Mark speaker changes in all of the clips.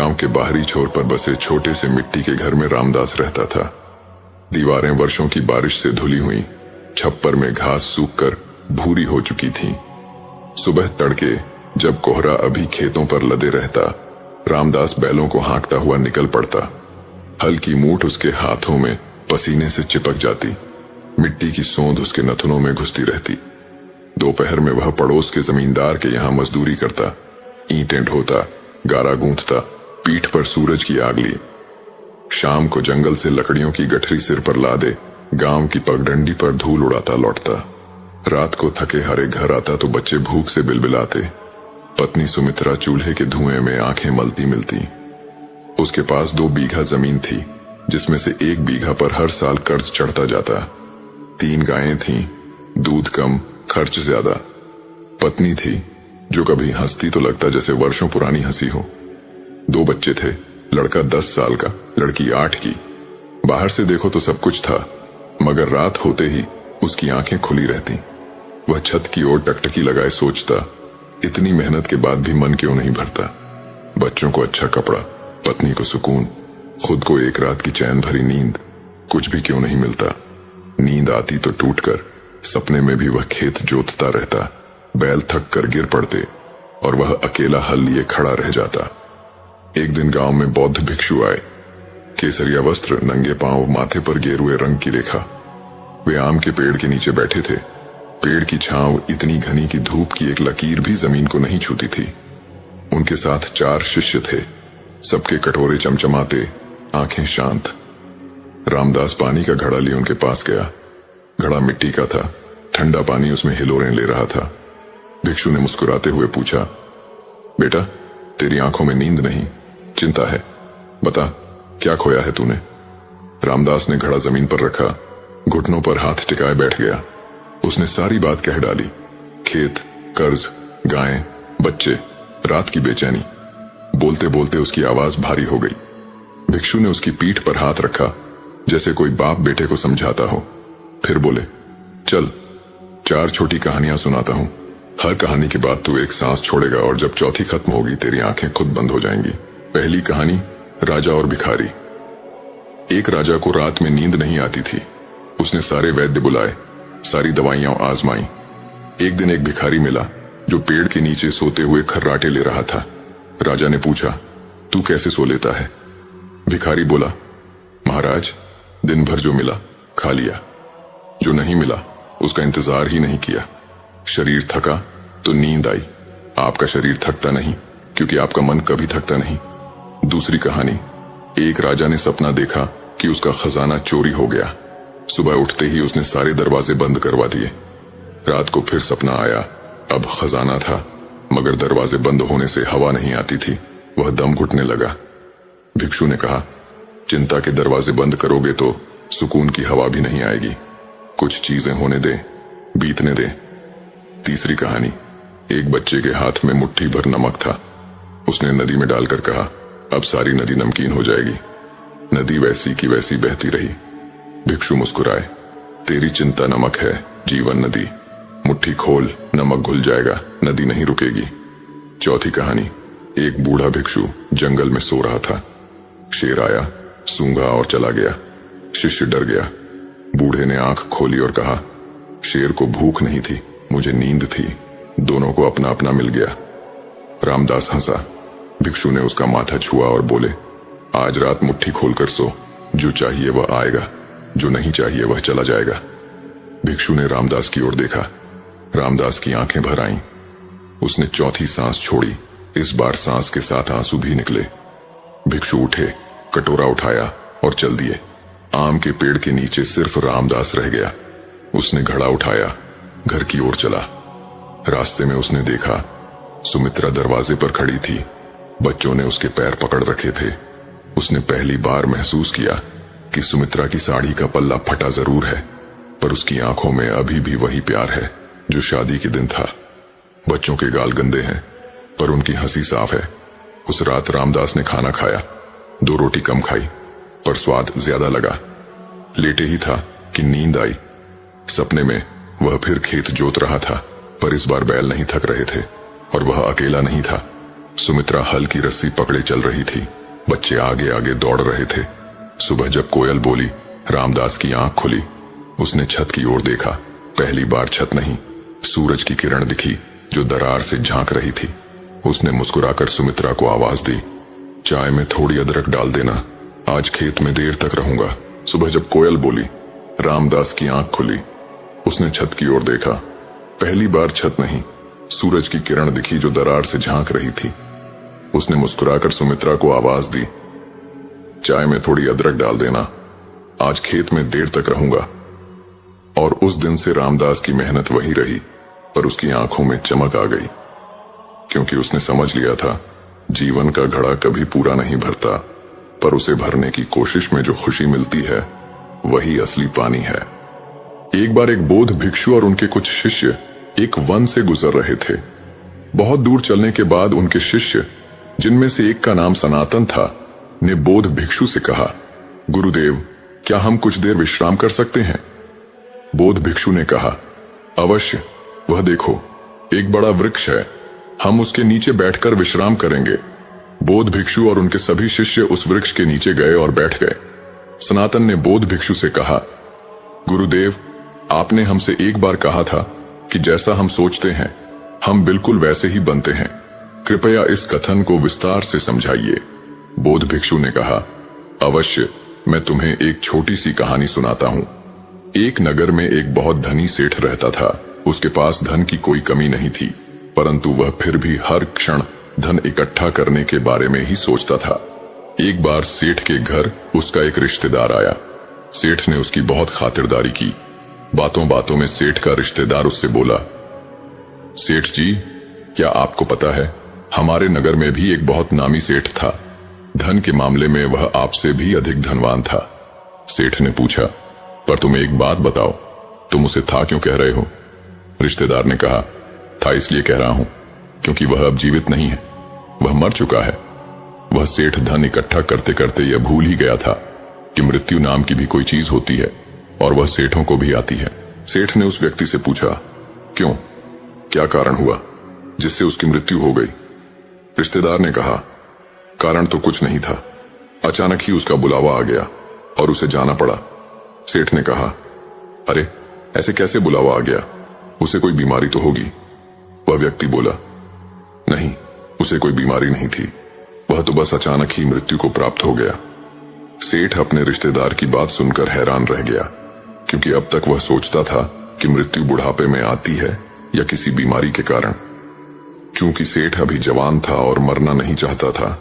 Speaker 1: गांव के बाहरी छोर पर बसे छोटे से मिट्टी के घर में रामदास रहता था। दीवारें वर्षों की बारिश से धुली हुई, छप्पर में घास सूखकर भूरी हो चुकी थीं। सुबह तड़के जब कोहरा अभी खेतों पर लदे रहता, रामदास बैलों को हाँकता हुआ निकल पड़ता। हल्की मूठ उसके हाथों में पसीने से चिपक जाती, मिट्टी की सोंध उसके नथुनों में घुसती रहती। दोपहर में वह पड़ोस के जमींदार के यहाँ मजदूरी करता, ईंटें ढोता, गारा गूंथता, पीठ पर सूरज की आग ली। शाम को जंगल से लकड़ियों की गठरी सिर पर लादे गांव की पगडंडी पर धूल उड़ाता लौटता। रात को थके हारे घर आता तो बच्चे भूख से बिलबिलाते। पत्नी सुमित्रा चूल्हे के धुएं में आंखें मलती मिलती। उसके पास 2 बीघा जमीन थी, जिसमें से 1 बीघा पर हर साल कर्ज चढ़ता जाता। 3 गायें थीं, दूध कम, खर्च ज्यादा। पत्नी थी जो कभी हंसती तो लगता जैसे वर्षों पुरानी हंसी हो। 2 बच्चे थे, लड़का 10 साल का, लड़की 8 की। बाहर से देखो तो सब कुछ था, मगर रात होते ही उसकी आंखें खुली रहती। वह छत की ओर टकटकी लगाए सोचता, इतनी मेहनत के बाद भी मन क्यों नहीं भरता। बच्चों को अच्छा कपड़ा, पत्नी को सुकून, खुद को एक रात की चैन भरी नींद, कुछ भी क्यों नहीं मिलता। नींद आती तो टूटकर, सपने में भी वह खेत जोतता रहता। बैल थक कर गिर पड़ते और वह अकेला हल लिए खड़ा रह जाता। एक दिन गांव में बौद्ध भिक्षु आए। केसरिया वस्त्र, नंगे पांव, माथे पर गेरुए रंग की रेखा। वे आम के पेड़ के नीचे बैठे थे। पेड़ की छांव इतनी घनी कि धूप की एक लकीर भी जमीन को नहीं छूती थी। उनके साथ 4 शिष्य थे, सबके कटोरे चमचमाते, आंखें शांत। रामदास पानी का घड़ा लिए उनके पास गया। घड़ा मिट्टी का था, ठंडा पानी उसमें हिलोरें ले रहा था। भिक्षु ने मुस्कुराते हुए पूछा, बेटा, तेरी आंखों में नींद नहीं, चिंता है, बता क्या खोया है तूने। रामदास ने घड़ा जमीन पर रखा, घुटनों पर हाथ टिकाए बैठ गया। उसने सारी बात कह डाली। खेत, कर्ज, गायें, बच्चे, रात की बेचैनी। बोलते बोलते उसकी आवाज भारी हो गई। भिक्षु ने उसकी पीठ पर हाथ रखा, जैसे कोई बाप बेटे को समझाता हो। फिर बोले, चल 4 छोटी कहानियां सुनाता हूं। हर कहानी के बाद तू एक सांस छोड़ेगा और जब चौथी खत्म होगी तेरी आंखें खुद बंद हो जाएंगी। पहली कहानी, राजा और भिखारी। एक राजा को रात में नींद नहीं आती थी। उसने सारे वैद्य बुलाए, सारी दवाइयां आजमाई। एक दिन एक भिखारी मिला जो पेड़ के नीचे सोते हुए खर्राटे ले रहा था। राजा ने पूछा, तू कैसे सो लेता है? भिखारी बोला, महाराज, दिन भर जो मिला खा लिया, जो नहीं मिला उसका इंतजार ही नहीं किया। शरीर थका तो नींद आई। आपका शरीर थकता नहीं, क्योंकि आपका मन कभी थकता नहीं। दूसरी कहानी, एक राजा ने सपना देखा कि उसका खजाना चोरी हो गया। सुबह उठते ही उसने सारे दरवाजे बंद करवा दिए। रात को फिर सपना आया, अब खजाना था, मगर दरवाजे बंद होने से हवा नहीं आती थी। वह दम घुटने लगा। भिक्षु ने कहा, चिंता के दरवाजे बंद करोगे तो सुकून की हवा भी नहीं आएगी। कुछ चीजें होने दे, बीतने दे। तीसरी कहानी, एक बच्चे के हाथ में मुट्ठी भर नमक था। उसने नदी में डालकर कहा, अब सारी नदी नमकीन हो जाएगी। नदी वैसी की वैसी बहती रही। भिक्षु मुस्कुराए, तेरी चिंता नमक है, जीवन नदी। मुट्ठी खोल, नमक घुल जाएगा, नदी नहीं रुकेगी। चौथी कहानी, एक बूढ़ा भिक्षु जंगल में सो रहा था। शेर आया, सूंघा और चला गया। शिष्य डर गया। बूढ़े ने आंख खोली और कहा, शेर को भूख नहीं थी, मुझे नींद थी। दोनों को अपना अपना मिल गया। रामदास हंसा। भिक्षु ने उसका माथा छुआ और बोले, आज रात मुट्ठी खोलकर सो, जो चाहिए वह आएगा, जो नहीं चाहिए वह चला जाएगा। भिक्षु ने रामदास की ओर देखा। रामदास की आंखें भर आईं। उसने चौथी सांस छोड़ी। इस बार सांस के साथ आंसू भी निकले। भिक्षु उठे, कटोरा उठाया और चल दिए। आम के पेड़ के नीचे सिर्फ रामदास रह गया। उसने घड़ा उठाया, घर की ओर चला। रास्ते में उसने देखा, सुमित्रा दरवाजे पर खड़ी थी। बच्चों ने उसके पैर पकड़ रखे थे। उसने पहली बार महसूस किया कि सुमित्रा की साड़ी का पल्ला फटा जरूर है, पर उसकी आंखों में अभी भी वही प्यार है जो शादी के दिन था। बच्चों के गाल गंदे हैं, पर उनकी हंसी साफ है। उस रात रामदास ने खाना खाया। 2 रोटी कम खाई, पर स्वाद ज्यादा लगा। लेटे ही था कि नींद आई। सपने में वह फिर खेत जोत रहा था, पर इस बार बैल नहीं थक रहे थे और वह अकेला नहीं था। सुमित्रा हल की रस्सी पकड़े चल रही थी। बच्चे आगे आगे दौड़ रहे थे। सुबह जब कोयल बोली, रामदास की आंख खुली। उसने छत की ओर देखा। पहली बार छत नहीं, सूरज की किरण दिखी जो दरार से झांक रही थी। उसने मुस्कुराकर सुमित्रा को आवाज दी, चाय में थोड़ी अदरक डाल देना, आज खेत में देर तक रहूंगा। सुबह जब कोयल बोली, रामदास की आंख खुली। उसने छत की ओर देखा। पहली बार छत नहीं, सूरज की किरण दिखी जो दरार से झांक रही थी। उसने मुस्कुराकर सुमित्रा को आवाज दी, चाय में थोड़ी अदरक डाल देना, आज खेत में देर तक रहूंगा। और उस दिन से रामदास की मेहनत वही रही, पर उसकी आंखों में चमक आ गई, क्योंकि उसने समझ लिया था जीवन का घड़ा कभी पूरा नहीं भरता, पर उसे भरने की कोशिश में जो खुशी मिलती है वही असली पानी है। एक बार एक बौद्ध भिक्षु और उनके कुछ शिष्य एक वन से गुजर रहे थे। बहुत दूर चलने के बाद उनके शिष्य, जिनमें से एक का नाम सनातन था, ने बौद्ध भिक्षु से कहा, गुरुदेव, क्या हम कुछ देर विश्राम कर सकते हैं? बौद्ध भिक्षु ने कहा, अवश्य, वह देखो, एक बड़ा वृक्ष है, हम उसके नीचे बैठकर विश्राम करेंगे। बौद्ध भिक्षु और उनके सभी शिष्य उस वृक्ष के नीचे गए और बैठ गए। सनातन ने बौद्ध भिक्षु से कहा, गुरुदेव, आपने हमसे एक बार कहा था कि जैसा हम सोचते हैं हम बिल्कुल वैसे ही बनते हैं, कृपया इस कथन को विस्तार से समझाइए। बौद्ध भिक्षु ने कहा, अवश्य, मैं तुम्हें एक छोटी सी कहानी सुनाता हूं। एक नगर में एक बहुत धनी सेठ रहता था। उसके पास धन की कोई कमी नहीं थी, परंतु वह फिर भी हर क्षण धन इकट्ठा करने के बारे में ही सोचता था। एक बार सेठ के घर उसका एक रिश्तेदार आया। सेठ ने उसकी बहुत खातिरदारी की। बातों बातों में सेठ का रिश्तेदार उससे बोला, सेठ जी, क्या आपको पता है हमारे नगर में भी एक बहुत नामी सेठ था। धन के मामले में वह आपसे भी अधिक धनवान था। सेठ ने पूछा, पर तुम एक बात बताओ, तुम उसे था क्यों कह रहे हो? रिश्तेदार ने कहा, था इसलिए कह रहा हूं क्योंकि वह अब जीवित नहीं है, वह मर चुका है। वह सेठ धन इकट्ठा करते करते यह भूल ही गया था कि मृत्यु नाम की भी कोई चीज होती है और वह सेठों को भी आती है। सेठ ने उस व्यक्ति से पूछा, क्यों, क्या कारण हुआ जिससे उसकी मृत्यु हो गई? रिश्तेदार ने कहा, कारण तो कुछ नहीं था, अचानक ही उसका बुलावा आ गया और उसे जाना पड़ा। सेठ ने कहा, अरे ऐसे कैसे बुलावा आ गया, उसे कोई बीमारी तो होगी? वह व्यक्ति बोला, नहीं, उसे कोई बीमारी नहीं थी, वह तो बस अचानक ही मृत्यु को प्राप्त हो गया। सेठ अपने रिश्तेदार की बात सुनकर हैरान रह गया, क्योंकि अब तक वह सोचता था कि मृत्यु बुढ़ापे में आती है या किसी बीमारी के कारण। चूंकि सेठ अभी जवान था और मरना नहीं चाहता था,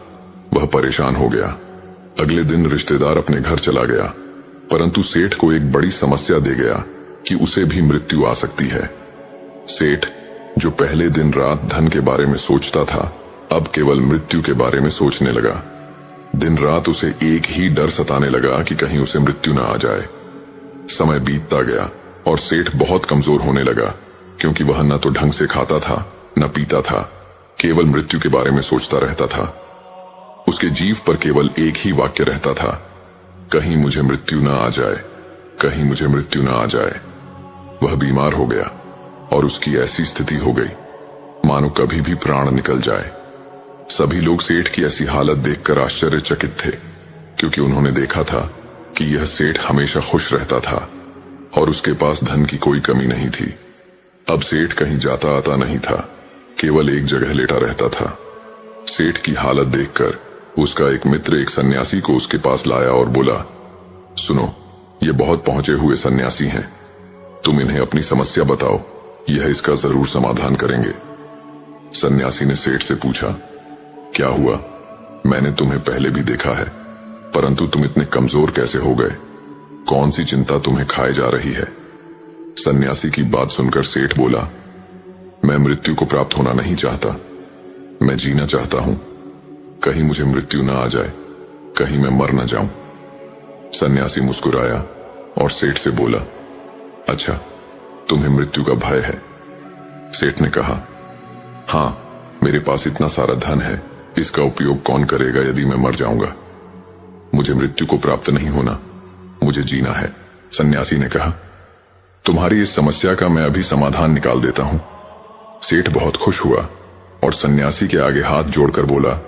Speaker 1: वह परेशान हो गया। अगले दिन रिश्तेदार अपने घर चला गया, परंतु सेठ को एक बड़ी समस्या दे गया कि उसे भी मृत्यु आ सकती है। सेठ, जो पहले दिन रात धन के बारे में सोचता था, अब केवल मृत्यु के बारे में सोचने लगा। दिन रात उसे एक ही डर सताने लगा कि कहीं उसे मृत्यु न आ जाए। समय बीतता गया और सेठ बहुत कमजोर होने लगा, क्योंकि वह न तो ढंग से खाता था न पीता था, केवल मृत्यु के बारे में सोचता रहता था। उसके जीभ पर केवल एक ही वाक्य रहता था, कहीं मुझे मृत्यु न आ जाए, कहीं मुझे मृत्यु न आ जाए। वह बीमार हो गया और उसकी ऐसी स्थिति हो गई मानो कभी भी प्राण निकल जाए। सभी लोग सेठ की ऐसी हालत देखकर आश्चर्यचकित थे, क्योंकि उन्होंने देखा था कि यह सेठ हमेशा खुश रहता था और उसके पास धन की कोई कमी नहीं थी। अब सेठ कहीं जाता आता नहीं था, केवल एक जगह लेटा रहता था। सेठ की हालत देखकर उसका एक मित्र एक सन्यासी को उसके पास लाया और बोला, सुनो, ये बहुत पहुंचे हुए सन्यासी हैं, तुम इन्हें अपनी समस्या बताओ, यह इसका जरूर समाधान करेंगे। सन्यासी ने सेठ से पूछा, क्या हुआ? मैंने तुम्हें पहले भी देखा है, परंतु तुम इतने कमजोर कैसे हो गए? कौन सी चिंता तुम्हें खाए जा रही है? सन्यासी की बात सुनकर सेठ बोला, मैं मृत्यु को प्राप्त होना नहीं चाहता, मैं जीना चाहता हूं। कहीं मुझे मृत्यु ना आ जाए, कहीं मैं मर ना जाऊं। सन्यासी मुस्कुराया और सेठ से बोला, अच्छा, तुम्हें मृत्यु का भय है? सेठ ने कहा, हां, मेरे पास इतना सारा धन है, इसका उपयोग कौन करेगा यदि मैं मर जाऊंगा? मुझे मृत्यु को प्राप्त नहीं होना, मुझे जीना है। सन्यासी ने कहा, तुम्हारी इस समस्या का मैं अभी समाधान निकाल देता हूं। सेठ बहुत खुश हुआ और सन्यासी के आगे हाथ जोड़कर बोला,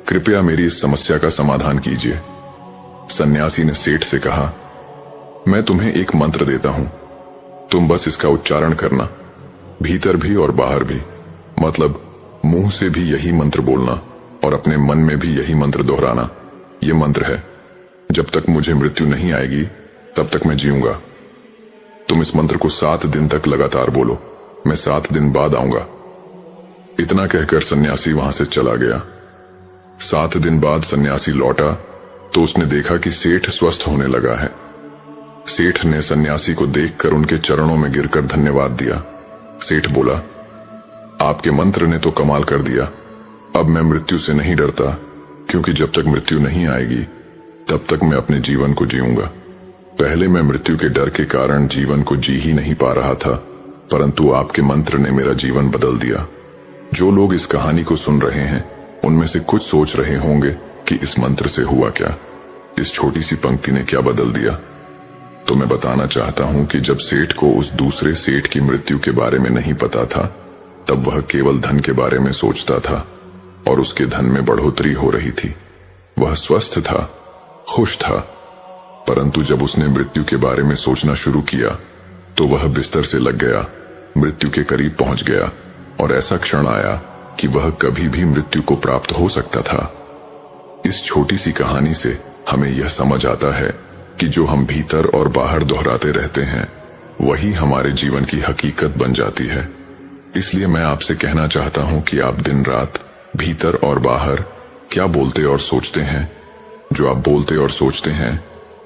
Speaker 1: कृपया मेरी इस समस्या का समाधान कीजिए। सन्यासी ने सेठ से कहा, मैं तुम्हें एक मंत्र देता हूं, तुम बस इसका उच्चारण करना, भीतर भी और बाहर भी, मतलब मुंह से भी यही मंत्र बोलना और अपने मन में भी यही मंत्र दोहराना। यह मंत्र है, जब तक मुझे मृत्यु नहीं आएगी तब तक मैं जीऊंगा। तुम इस मंत्र को 7 दिन तक लगातार बोलो, मैं 7 दिन बाद आऊंगा। इतना कहकर सन्यासी वहां से चला गया। 7 दिन बाद सन्यासी लौटा तो उसने देखा कि सेठ स्वस्थ होने लगा है। सेठ ने सन्यासी को देखकर उनके चरणों में गिरकर धन्यवाद दिया। सेठ बोला, आपके मंत्र ने तो कमाल कर दिया। अब मैं मृत्यु से नहीं डरता, क्योंकि जब तक मृत्यु नहीं आएगी तब तक मैं अपने जीवन को जीऊंगा। पहले मैं मृत्यु के डर के कारण जीवन को जी ही नहीं पा रहा था, परंतु आपके मंत्र ने मेरा जीवन बदल दिया। जो लोग इस कहानी को सुन रहे हैं उनमें से कुछ सोच रहे होंगे कि इस मंत्र से हुआ क्या, इस छोटी सी पंक्ति ने क्या बदल दिया। तो मैं बताना चाहता हूं कि जब सेठ को उस दूसरे सेठ की मृत्यु के बारे में नहीं पता था, तब वह केवल धन के बारे में सोचता था और उसके धन में बढ़ोतरी हो रही थी। वह स्वस्थ था, खुश था, परंतु जब उसने मृत्यु के बारे में सोचना शुरू किया तो वह बिस्तर से लग गया, मृत्यु के करीब पहुंच गया और ऐसा क्षण आया कि वह कभी भी मृत्यु को प्राप्त हो सकता था। इस छोटी सी कहानी से हमें यह समझ आता है कि जो हम भीतर और बाहर दोहराते रहते हैं वही हमारे जीवन की हकीकत बन जाती है। इसलिए मैं आपसे कहना चाहता हूं कि आप दिन रात भीतर और बाहर क्या बोलते और सोचते हैं, जो आप बोलते और सोचते हैं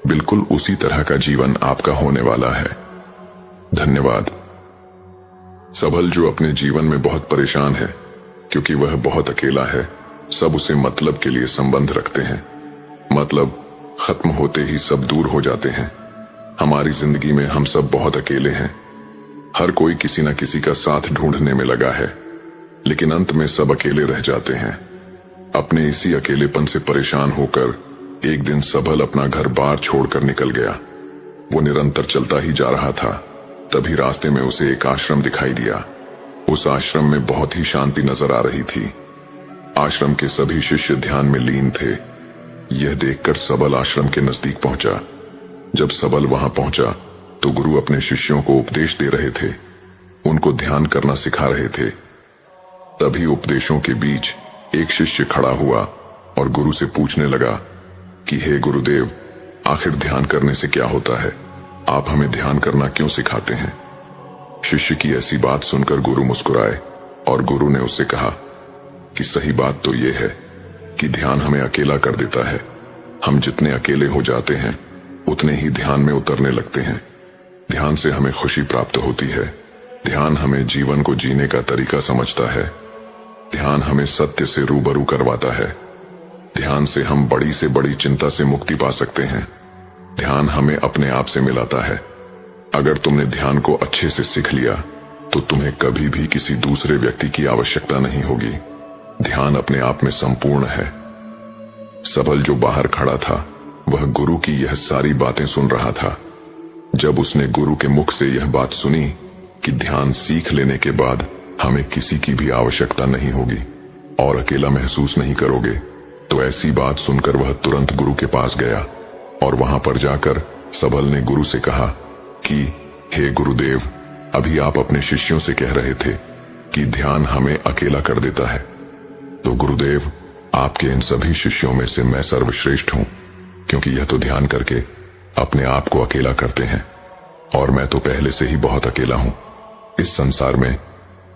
Speaker 1: बिल्कुल उसी तरह का जीवन आपका होने वाला है। धन्यवाद। सबल जो अपने जीवन में बहुत परेशान है क्योंकि वह बहुत अकेला है, सब उसे मतलब के लिए संबंध रखते हैं। मतलब खत्म होते ही सब दूर हो जाते हैं। हमारी जिंदगी में हम सब बहुत अकेले हैं। हर कोई किसी न किसी का साथ ढूंढने में लगा है, लेकिन अंत में सब अकेले रह जाते हैं। अपने इसी अकेलेपन से परेशान होकर एक दिन सबल अपना घर बार छोड़कर निकल गया। वो निरंतर चलता ही जा रहा था, तभी रास्ते में उसे एक आश्रम दिखाई दिया। उस आश्रम में बहुत ही शांति नजर आ रही थी। आश्रम के सभी शिष्य ध्यान में लीन थे। यह देखकर सबल आश्रम के नजदीक पहुंचा। जब सबल वहां पहुंचा तो गुरु अपने शिष्यों को उपदेश दे रहे थे, उनको ध्यान करना सिखा रहे थे। तभी उपदेशों के बीच एक शिष्य खड़ा हुआ और गुरु से पूछने लगा कि हे गुरुदेव, आखिर ध्यान करने से क्या होता है? आप हमें ध्यान करना क्यों सिखाते हैं? शिष्य की ऐसी बात सुनकर गुरु मुस्कुराए और गुरु ने उससे कहा कि सही बात तो यह है कि ध्यान हमें अकेला कर देता है। हम जितने अकेले हो जाते हैं उतने ही ध्यान में उतरने लगते हैं। ध्यान से हमें खुशी प्राप्त होती है। ध्यान हमें जीवन को जीने का तरीका समझता है। ध्यान हमें सत्य से रूबरू करवाता है। ध्यान से हम बड़ी से बड़ी चिंता से मुक्ति पा सकते हैं। ध्यान हमें अपने आप से मिलाता है। अगर तुमने ध्यान को अच्छे से सीख लिया तो तुम्हें कभी भी किसी दूसरे व्यक्ति की आवश्यकता नहीं होगी। ध्यान अपने आप में संपूर्ण है। सबल जो बाहर खड़ा था वह गुरु की यह सारी बातें सुन रहा था। जब उसने गुरु के मुख से यह बात सुनी कि ध्यान सीख लेने के बाद हमें किसी की भी आवश्यकता नहीं होगी और अकेला महसूस नहीं करोगे, तो ऐसी बात सुनकर वह तुरंत गुरु के पास गया और वहां पर जाकर सबल ने गुरु से कहा कि हे गुरुदेव, अभी आप अपने शिष्यों से कह रहे थे कि ध्यान हमें अकेला कर देता है, तो गुरुदेव आपके इन सभी शिष्यों में से मैं सर्वश्रेष्ठ हूं, क्योंकि यह तो ध्यान करके अपने आप को अकेला करते हैं और मैं तो पहले से ही बहुत अकेला हूं। इस संसार में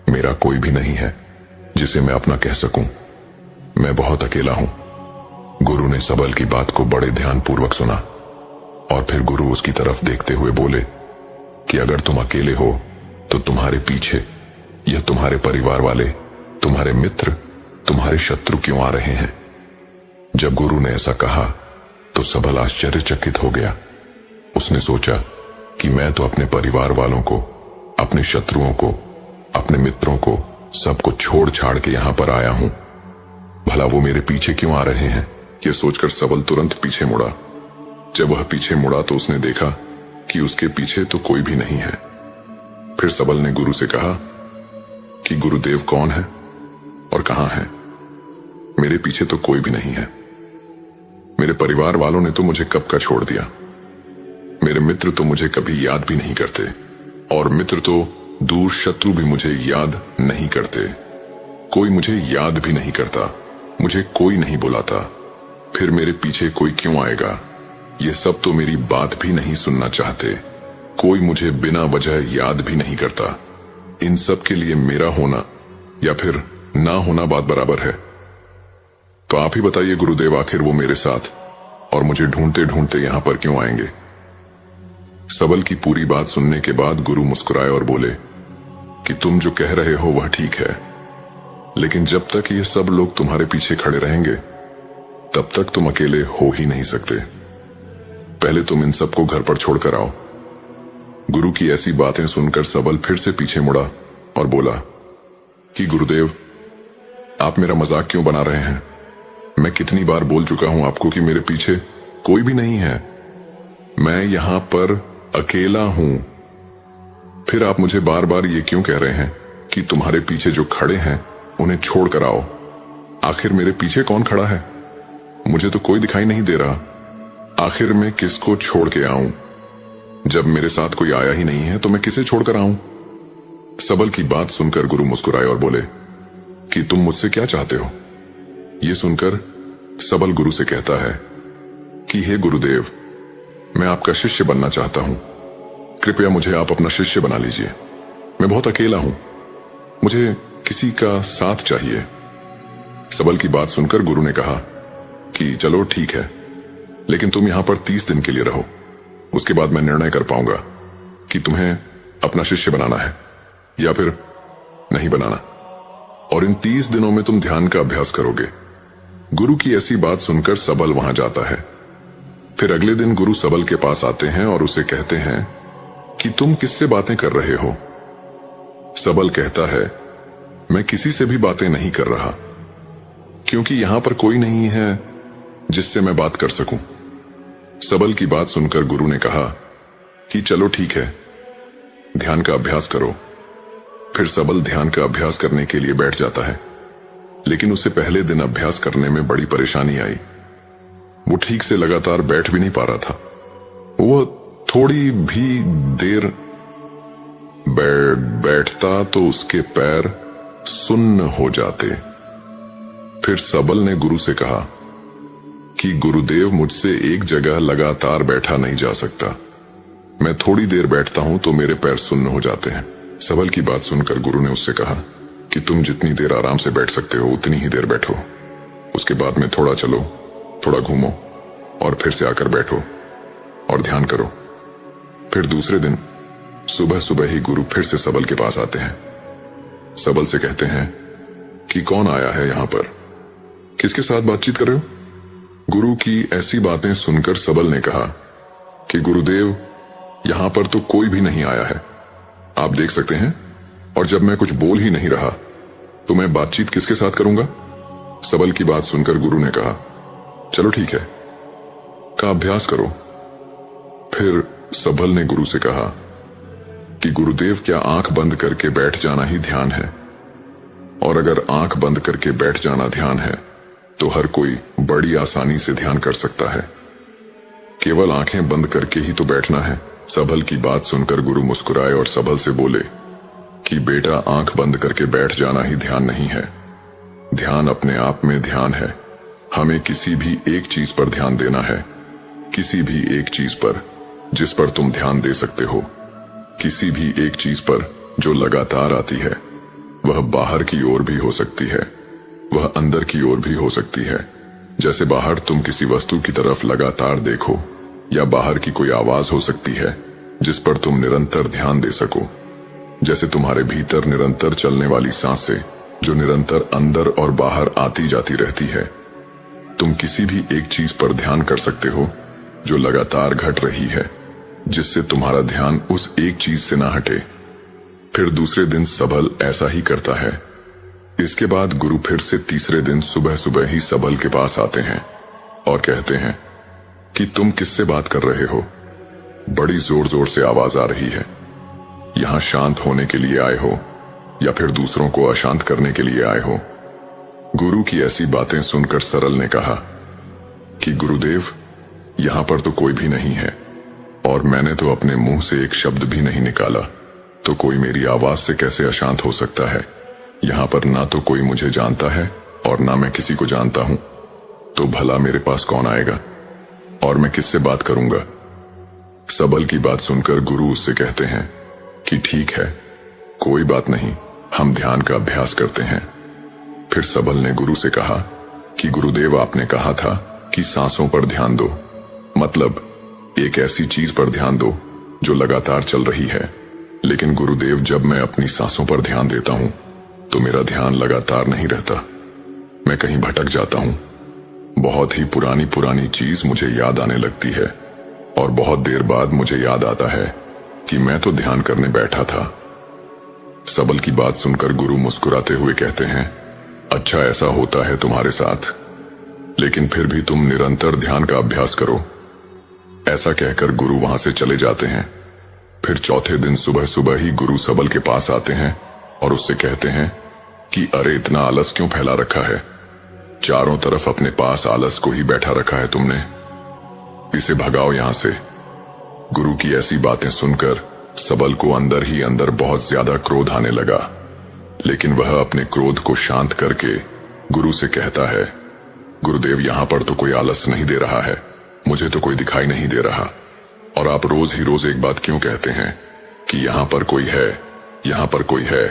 Speaker 1: मेरा कोई भी नहीं है जिसे मैं अपना कह सकूं। मैं बहुत अकेला हूं। गुरु ने सबल की बात को बड़े ध्यानपूर्वक सुना और फिर गुरु उसकी तरफ देखते हुए बोले कि अगर तुम अकेले हो तो तुम्हारे पीछे यह तुम्हारे परिवार वाले, तुम्हारे मित्र, तुम्हारे शत्रु क्यों आ रहे हैं? जब गुरु ने ऐसा कहा तो सबल आश्चर्यचकित हो गया। उसने सोचा कि मैं तो अपने परिवार वालों को, अपने शत्रुओं को, अपने मित्रों को, सबको छोड़ छाड़ के यहां पर आया हूं। भला वो मेरे पीछे क्यों आ रहे हैं? यह सोचकर सबल तुरंत पीछे मुड़ा। जब वह पीछे मुड़ा तो उसने देखा कि उसके पीछे तो कोई भी नहीं है। फिर सबल ने गुरु से कहा कि गुरुदेव कौन है और कहां है? मेरे पीछे तो कोई भी नहीं है। मेरे परिवार वालों ने तो मुझे कब का छोड़ दिया। मेरे मित्र तो मुझे कभी याद भी नहीं करते, और मित्र तो दूर शत्रु भी मुझे याद नहीं करते। कोई मुझे याद भी नहीं करता, मुझे कोई नहीं बुलाता, फिर मेरे पीछे कोई क्यों आएगा। ये सब तो मेरी बात भी नहीं सुनना चाहते। कोई मुझे बिना वजह याद भी नहीं करता। इन सब के लिए मेरा होना या फिर ना होना बात बराबर है। तो आप ही बताइए गुरुदेव, आखिर वो मेरे साथ और मुझे ढूंढते ढूंढते यहां पर क्यों आएंगे। सबल की पूरी बात सुनने के बाद गुरु मुस्कुराए और बोले कि तुम जो कह रहे हो वह ठीक है, लेकिन जब तक ये सब लोग तुम्हारे पीछे खड़े रहेंगे तब तक तुम अकेले हो ही नहीं सकते। पहले तुम इन सबको घर पर छोड़कर आओ। गुरु की ऐसी बातें सुनकर सबल फिर से पीछे मुड़ा और बोला कि गुरुदेव, आप मेरा मजाक क्यों बना रहे हैं। मैं कितनी बार बोल चुका हूं आपको कि मेरे पीछे कोई भी नहीं है। मैं यहां पर अकेला हूं। फिर आप मुझे बार बार ये क्यों कह रहे हैं कि तुम्हारे पीछे जो खड़े हैं उन्हें छोड़कर आओ। आखिर मेरे पीछे कौन खड़ा है? मुझे तो कोई दिखाई नहीं दे रहा। आखिर मैं किसको छोड़ के आऊं? जब मेरे साथ कोई आया ही नहीं है तो मैं किसे छोड़कर आऊं? सबल की बात सुनकर गुरु मुस्कुराए और बोले कि तुम मुझसे क्या चाहते हो। ये सुनकर सबल गुरु से कहता है कि हे गुरुदेव, मैं आपका शिष्य बनना चाहता हूं। कृपया मुझे आप अपना शिष्य बना लीजिए। मैं बहुत अकेला हूं, मुझे किसी का साथ चाहिए। सबल की बात सुनकर गुरु ने कहा कि चलो ठीक है, लेकिन तुम यहां पर 30 दिन के लिए रहो। उसके बाद मैं निर्णय कर पाऊंगा कि तुम्हें अपना शिष्य बनाना है या फिर नहीं बनाना, और इन 30 दिनों में तुम ध्यान का अभ्यास करोगे। गुरु की ऐसी बात सुनकर सबल वहां जाता है। फिर अगले दिन गुरु सबल के पास आते हैं और उसे कहते हैं कि तुम किससे बातें कर रहे हो। सबल कहता है, मैं किसी से भी बातें नहीं कर रहा, क्योंकि यहां पर कोई नहीं है जिससे मैं बात कर सकूं। सबल की बात सुनकर गुरु ने कहा कि चलो ठीक है, ध्यान का अभ्यास करो। फिर सबल ध्यान का अभ्यास करने के लिए बैठ जाता है, लेकिन उसे पहले दिन अभ्यास करने में बड़ी परेशानी आई। वो ठीक से लगातार बैठ भी नहीं पा रहा था। वो थोड़ी भी देर बैठता तो उसके पैर सुन्न हो जाते। फिर सबल ने गुरु से कहा कि गुरुदेव, मुझसे एक जगह लगातार बैठा नहीं जा सकता। मैं थोड़ी देर बैठता हूं तो मेरे पैर सुन्न हो जाते हैं। सबल की बात सुनकर गुरु ने उससे कहा कि तुम जितनी देर आराम से बैठ सकते हो उतनी ही देर बैठो। उसके बाद में थोड़ा चलो, थोड़ा घूमो और फिर से आकर बैठो और ध्यान करो। फिर दूसरे दिन सुबह सुबह ही गुरु फिर से सबल के पास आते हैं। सबल से कहते हैं कि कौन आया है यहां पर, किसके साथ बातचीत कर रहे हो। गुरु की ऐसी बातें सुनकर सबल ने कहा कि गुरुदेव, यहां पर तो कोई भी नहीं आया है, आप देख सकते हैं, और जब मैं कुछ बोल ही नहीं रहा तो मैं बातचीत किसके साथ करूंगा। सबल की बात सुनकर गुरु ने कहा, चलो ठीक है, का अभ्यास करो। फिर सबल ने गुरु से कहा कि गुरुदेव, क्या आंख बंद करके बैठ जाना ही ध्यान है? और अगर आंख बंद करके बैठ जाना ध्यान है तो हर कोई बड़ी आसानी से ध्यान कर सकता है, केवल आंखें बंद करके ही तो बैठना है। सबल की बात सुनकर गुरु मुस्कुराए और सबल से बोले कि बेटा, आंख बंद करके बैठ जाना ही ध्यान नहीं है। ध्यान अपने आप में ध्यान है। हमें किसी भी एक चीज पर ध्यान देना है, किसी भी एक चीज पर जिस पर तुम ध्यान दे सकते हो। किसी भी एक चीज पर जो लगातार आती है। वह बाहर की ओर भी हो सकती है, वह अंदर की ओर भी हो सकती है। जैसे बाहर तुम किसी वस्तु की तरफ लगातार देखो, या बाहर की कोई आवाज हो सकती है जिस पर तुम निरंतर ध्यान दे सको। जैसे तुम्हारे भीतर निरंतर चलने वाली सांसें जो निरंतर अंदर और बाहर आती जाती रहती है। तुम किसी भी एक चीज पर ध्यान कर सकते हो जो लगातार घट रही है, जिससे तुम्हारा ध्यान उस एक चीज से ना हटे। फिर दूसरे दिन सबल ऐसा ही करता है। इसके बाद गुरु फिर से तीसरे दिन सुबह सुबह ही सबल के पास आते हैं और कहते हैं कि तुम किससे बात कर रहे हो? बड़ी जोर जोर से आवाज आ रही है। यहां शांत होने के लिए आए हो या फिर दूसरों को अशांत करने के लिए आए हो? गुरु की ऐसी बातें सुनकर सरल ने कहा कि गुरुदेव, यहां पर तो कोई भी नहीं है और मैंने तो अपने मुंह से एक शब्द भी नहीं निकाला, तो कोई मेरी आवाज से कैसे अशांत हो सकता है। यहां पर ना तो कोई मुझे जानता है और ना मैं किसी को जानता हूं, तो भला मेरे पास कौन आएगा और मैं किससे बात करूंगा। सबल की बात सुनकर गुरु उससे कहते हैं कि ठीक है, कोई बात नहीं, हम ध्यान का अभ्यास करते हैं। फिर सबल ने गुरु से कहा कि गुरुदेव, आपने कहा था कि सांसों पर ध्यान दो, मतलब एक ऐसी चीज पर ध्यान दो जो लगातार चल रही है। लेकिन गुरुदेव, जब मैं अपनी सांसों पर ध्यान देता हूं तो मेरा ध्यान लगातार नहीं रहता, मैं कहीं भटक जाता हूं। बहुत ही पुरानी पुरानी चीज मुझे याद आने लगती है और बहुत देर बाद मुझे याद आता है कि मैं तो ध्यान करने बैठा था। सबल की बात सुनकर गुरु मुस्कुराते हुए कहते हैं, अच्छा ऐसा होता है तुम्हारे साथ, लेकिन फिर भी तुम निरंतर ध्यान का अभ्यास करो। ऐसा कहकर गुरु वहां से चले जाते हैं। फिर चौथे दिन सुबह सुबह ही गुरु सबल के पास आते हैं और उससे कहते हैं कि अरे, इतना आलस क्यों फैला रखा है, चारों तरफ अपने पास आलस को ही बैठा रखा है तुमने, इसे भगाओ यहां से। गुरु की ऐसी बातें सुनकर सबल को अंदर ही अंदर बहुत ज्यादा क्रोध आने लगा, लेकिन वह अपने क्रोध को शांत करके गुरु से कहता है, गुरुदेव, यहां पर तो कोई आलस नहीं दे रहा है, मुझे तो कोई दिखाई नहीं दे रहा, और आप रोज ही रोज एक बात क्यों कहते हैं कि यहां पर कोई है, यहां पर कोई है,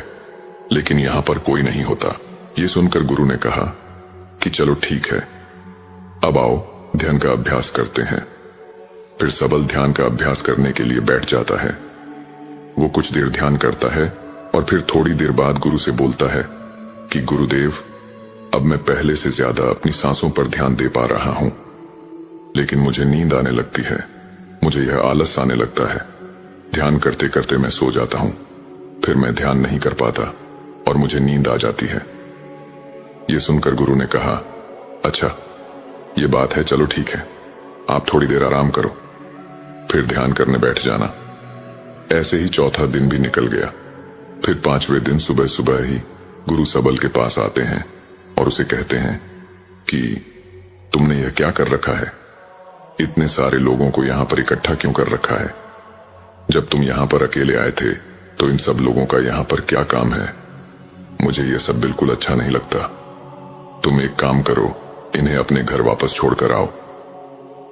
Speaker 1: लेकिन यहां पर कोई नहीं होता। ये सुनकर गुरु ने कहा कि चलो ठीक है, अब आओ ध्यान का अभ्यास करते हैं। फिर सबल ध्यान का अभ्यास करने के लिए बैठ जाता है। वो कुछ देर ध्यान करता है और फिर थोड़ी देर बाद गुरु से बोलता है कि गुरुदेव, अब मैं पहले से ज्यादा अपनी सांसों पर ध्यान दे पा रहा हूं, लेकिन मुझे नींद आने लगती है, मुझे यह आलस आने लगता है। ध्यान करते करते मैं सो जाता हूं, फिर मैं ध्यान नहीं कर पाता और मुझे नींद आ जाती है। यह सुनकर गुरु ने कहा, अच्छा ये बात है, चलो ठीक है, आप थोड़ी देर आराम करो, फिर ध्यान करने बैठ जाना। ऐसे ही चौथा दिन भी निकल गया। फिर पांचवें दिन सुबह सुबह ही गुरु सबल के पास आते हैं और उसे कहते हैं कि तुमने यह क्या कर रखा है, इतने सारे लोगों को यहां पर इकट्ठा क्यों कर रखा है। जब तुम यहां पर अकेले आए थे तो इन सब लोगों का यहां पर क्या काम है, मुझे यह सब बिल्कुल अच्छा नहीं लगता। तुम एक काम करो, इन्हें अपने घर वापस छोड़कर आओ।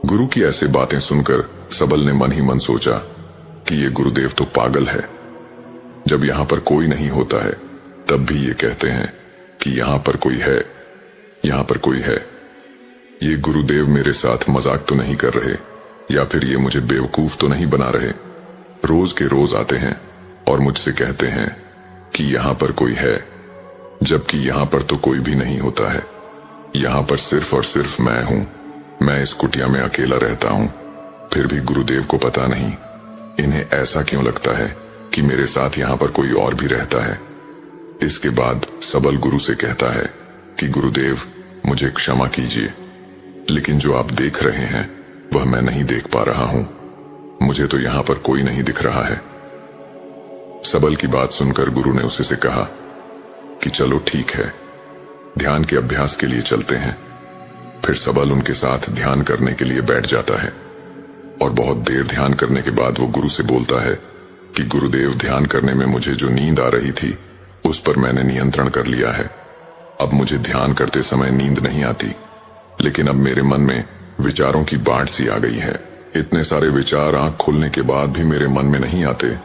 Speaker 1: गुरु की ऐसे बातें सुनकर सबल ने मन ही मन सोचा कि ये गुरुदेव तो पागल है, जब यहां पर कोई नहीं होता है तब भी ये कहते हैं कि यहां पर कोई है, यहां पर कोई है। ये गुरुदेव मेरे साथ मजाक तो नहीं कर रहे, या फिर ये मुझे बेवकूफ तो नहीं बना रहे। रोज के रोज आते हैं और मुझसे कहते हैं कि यहां पर कोई है, जबकि यहां पर तो कोई भी नहीं होता है। यहां पर सिर्फ और सिर्फ मैं हूं, मैं इस कुटिया में अकेला रहता हूं। फिर भी गुरुदेव को पता नहीं इन्हें ऐसा क्यों लगता है कि मेरे साथ यहां पर कोई और भी रहता है। इसके बाद सबल गुरु से कहता है कि गुरुदेव, मुझे क्षमा कीजिए, लेकिन जो आप देख रहे हैं वह मैं नहीं देख पा रहा हूं, मुझे तो यहां पर कोई नहीं दिख रहा है। सबल की बात सुनकर गुरु ने उसे से कहा कि चलो ठीक है, ध्यान के अभ्यास के लिए चलते हैं। फिर सबल उनके साथ ध्यान करने के लिए बैठ जाता है और बहुत देर ध्यान करने के बाद वो गुरु से बोलता है कि गुरुदेव, ध्यान करने में मुझे जो नींद आ रही थी उस पर मैंने नियंत्रण कर लिया है। अब मुझे ध्यान करते समय नींद नहीं आती, लेकिन अब मेरे मन में विचारों की बाढ़ सी आ गई है। इतने सारे विचार आंख खुलने के बाद भी मेरे मन में नहीं आते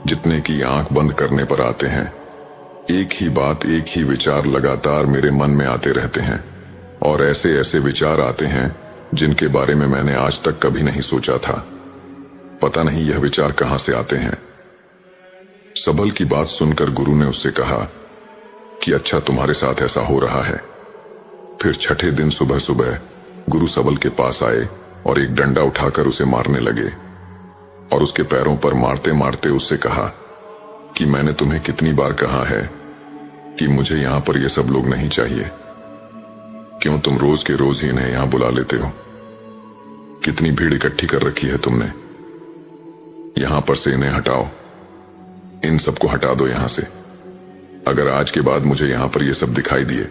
Speaker 1: जितने की आंख बंद करने पर आते हैं। एक ही बात, एक ही विचार लगातार मेरे मन में आते रहते हैं और ऐसे ऐसे विचार आते हैं जिनके बारे में मैंने आज तक कभी नहीं सोचा था। पता नहीं यह विचार कहां से आते हैं। सबल की बात सुनकर गुरु ने उससे कहा कि अच्छा, तुम्हारे साथ ऐसा हो रहा है। फिर छठे दिन सुबह सुबह गुरु सबल के पास आए और एक डंडा उठाकर उसे मारने लगे और उसके पैरों पर मारते मारते उससे कहा कि मैंने तुम्हें कितनी बार कहा है कि मुझे यहां पर ये सब लोग नहीं चाहिए, क्यों तुम रोज के रोज ही इन्हें यहां बुला लेते हो। कितनी भीड़ इकट्ठी कर रखी है तुमने, यहां पर से इन्हें हटाओ, इन सबको हटा दो यहां से। अगर आज के बाद मुझे यहां पर ये सब दिखाई दिए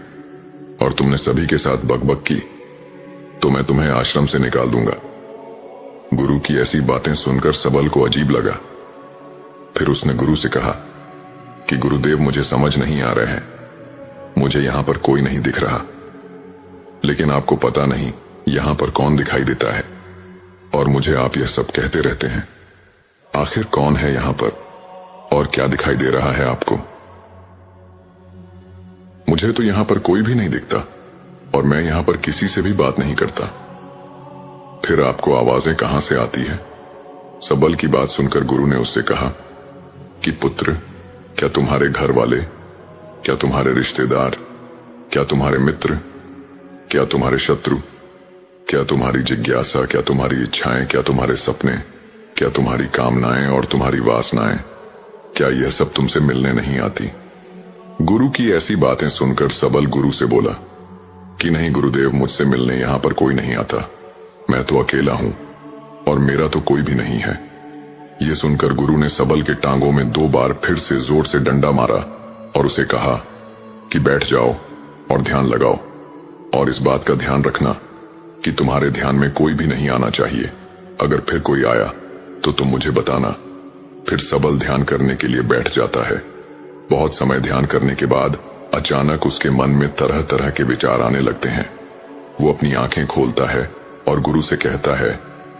Speaker 1: और तुमने सभी के साथ बकबक की तो मैं तुम्हें आश्रम से निकाल दूंगा। गुरु की ऐसी बातें सुनकर सबल को अजीब लगा। फिर उसने गुरु से कहा कि गुरुदेव, मुझे समझ नहीं आ रहे हैं, मुझे यहां पर कोई नहीं दिख रहा। लेकिन आपको पता नहीं यहां पर कौन दिखाई देता है, और मुझे आप यह सब कहते रहते हैं। आखिर कौन है यहां पर और क्या दिखाई दे रहा है आपको? मुझे तो यहां पर कोई भी नहीं दिखता और मैं यहां पर किसी से भी बात नहीं करता। फिर आपको आवाजें कहां से आती है? सबल की बात सुनकर गुरु ने उससे कहा कि पुत्र, क्या तुम्हारे घर वाले, क्या तुम्हारे रिश्तेदार, क्या तुम्हारे मित्र, क्या तुम्हारे शत्रु, क्या तुम्हारी जिज्ञासा, क्या तुम्हारी इच्छाएं, क्या तुम्हारे सपने, क्या तुम्हारी कामनाएं और तुम्हारी वासनाएं, क्या यह सब तुमसे मिलने नहीं आती? गुरु की ऐसी बातें सुनकर सबल गुरु से बोला कि नहीं गुरुदेव, मुझसे मिलने यहां पर कोई नहीं आता। मैं तो अकेला हूं और मेरा तो कोई भी नहीं है। यह सुनकर गुरु ने सबल के टांगों में 2 बार फिर से जोर से डंडा मारा और उसे कहा कि बैठ जाओ और ध्यान लगाओ, और इस बात का ध्यान रखना कि तुम्हारे ध्यान में कोई भी नहीं आना चाहिए। अगर फिर कोई आया तो तुम मुझे बताना। फिर सबल ध्यान करने के लिए बैठ जाता है। बहुत समय ध्यान करने के बाद अचानक उसके मन में तरह तरह के विचार आने लगते हैं। वो अपनी आंखें खोलता है और गुरु से कहता है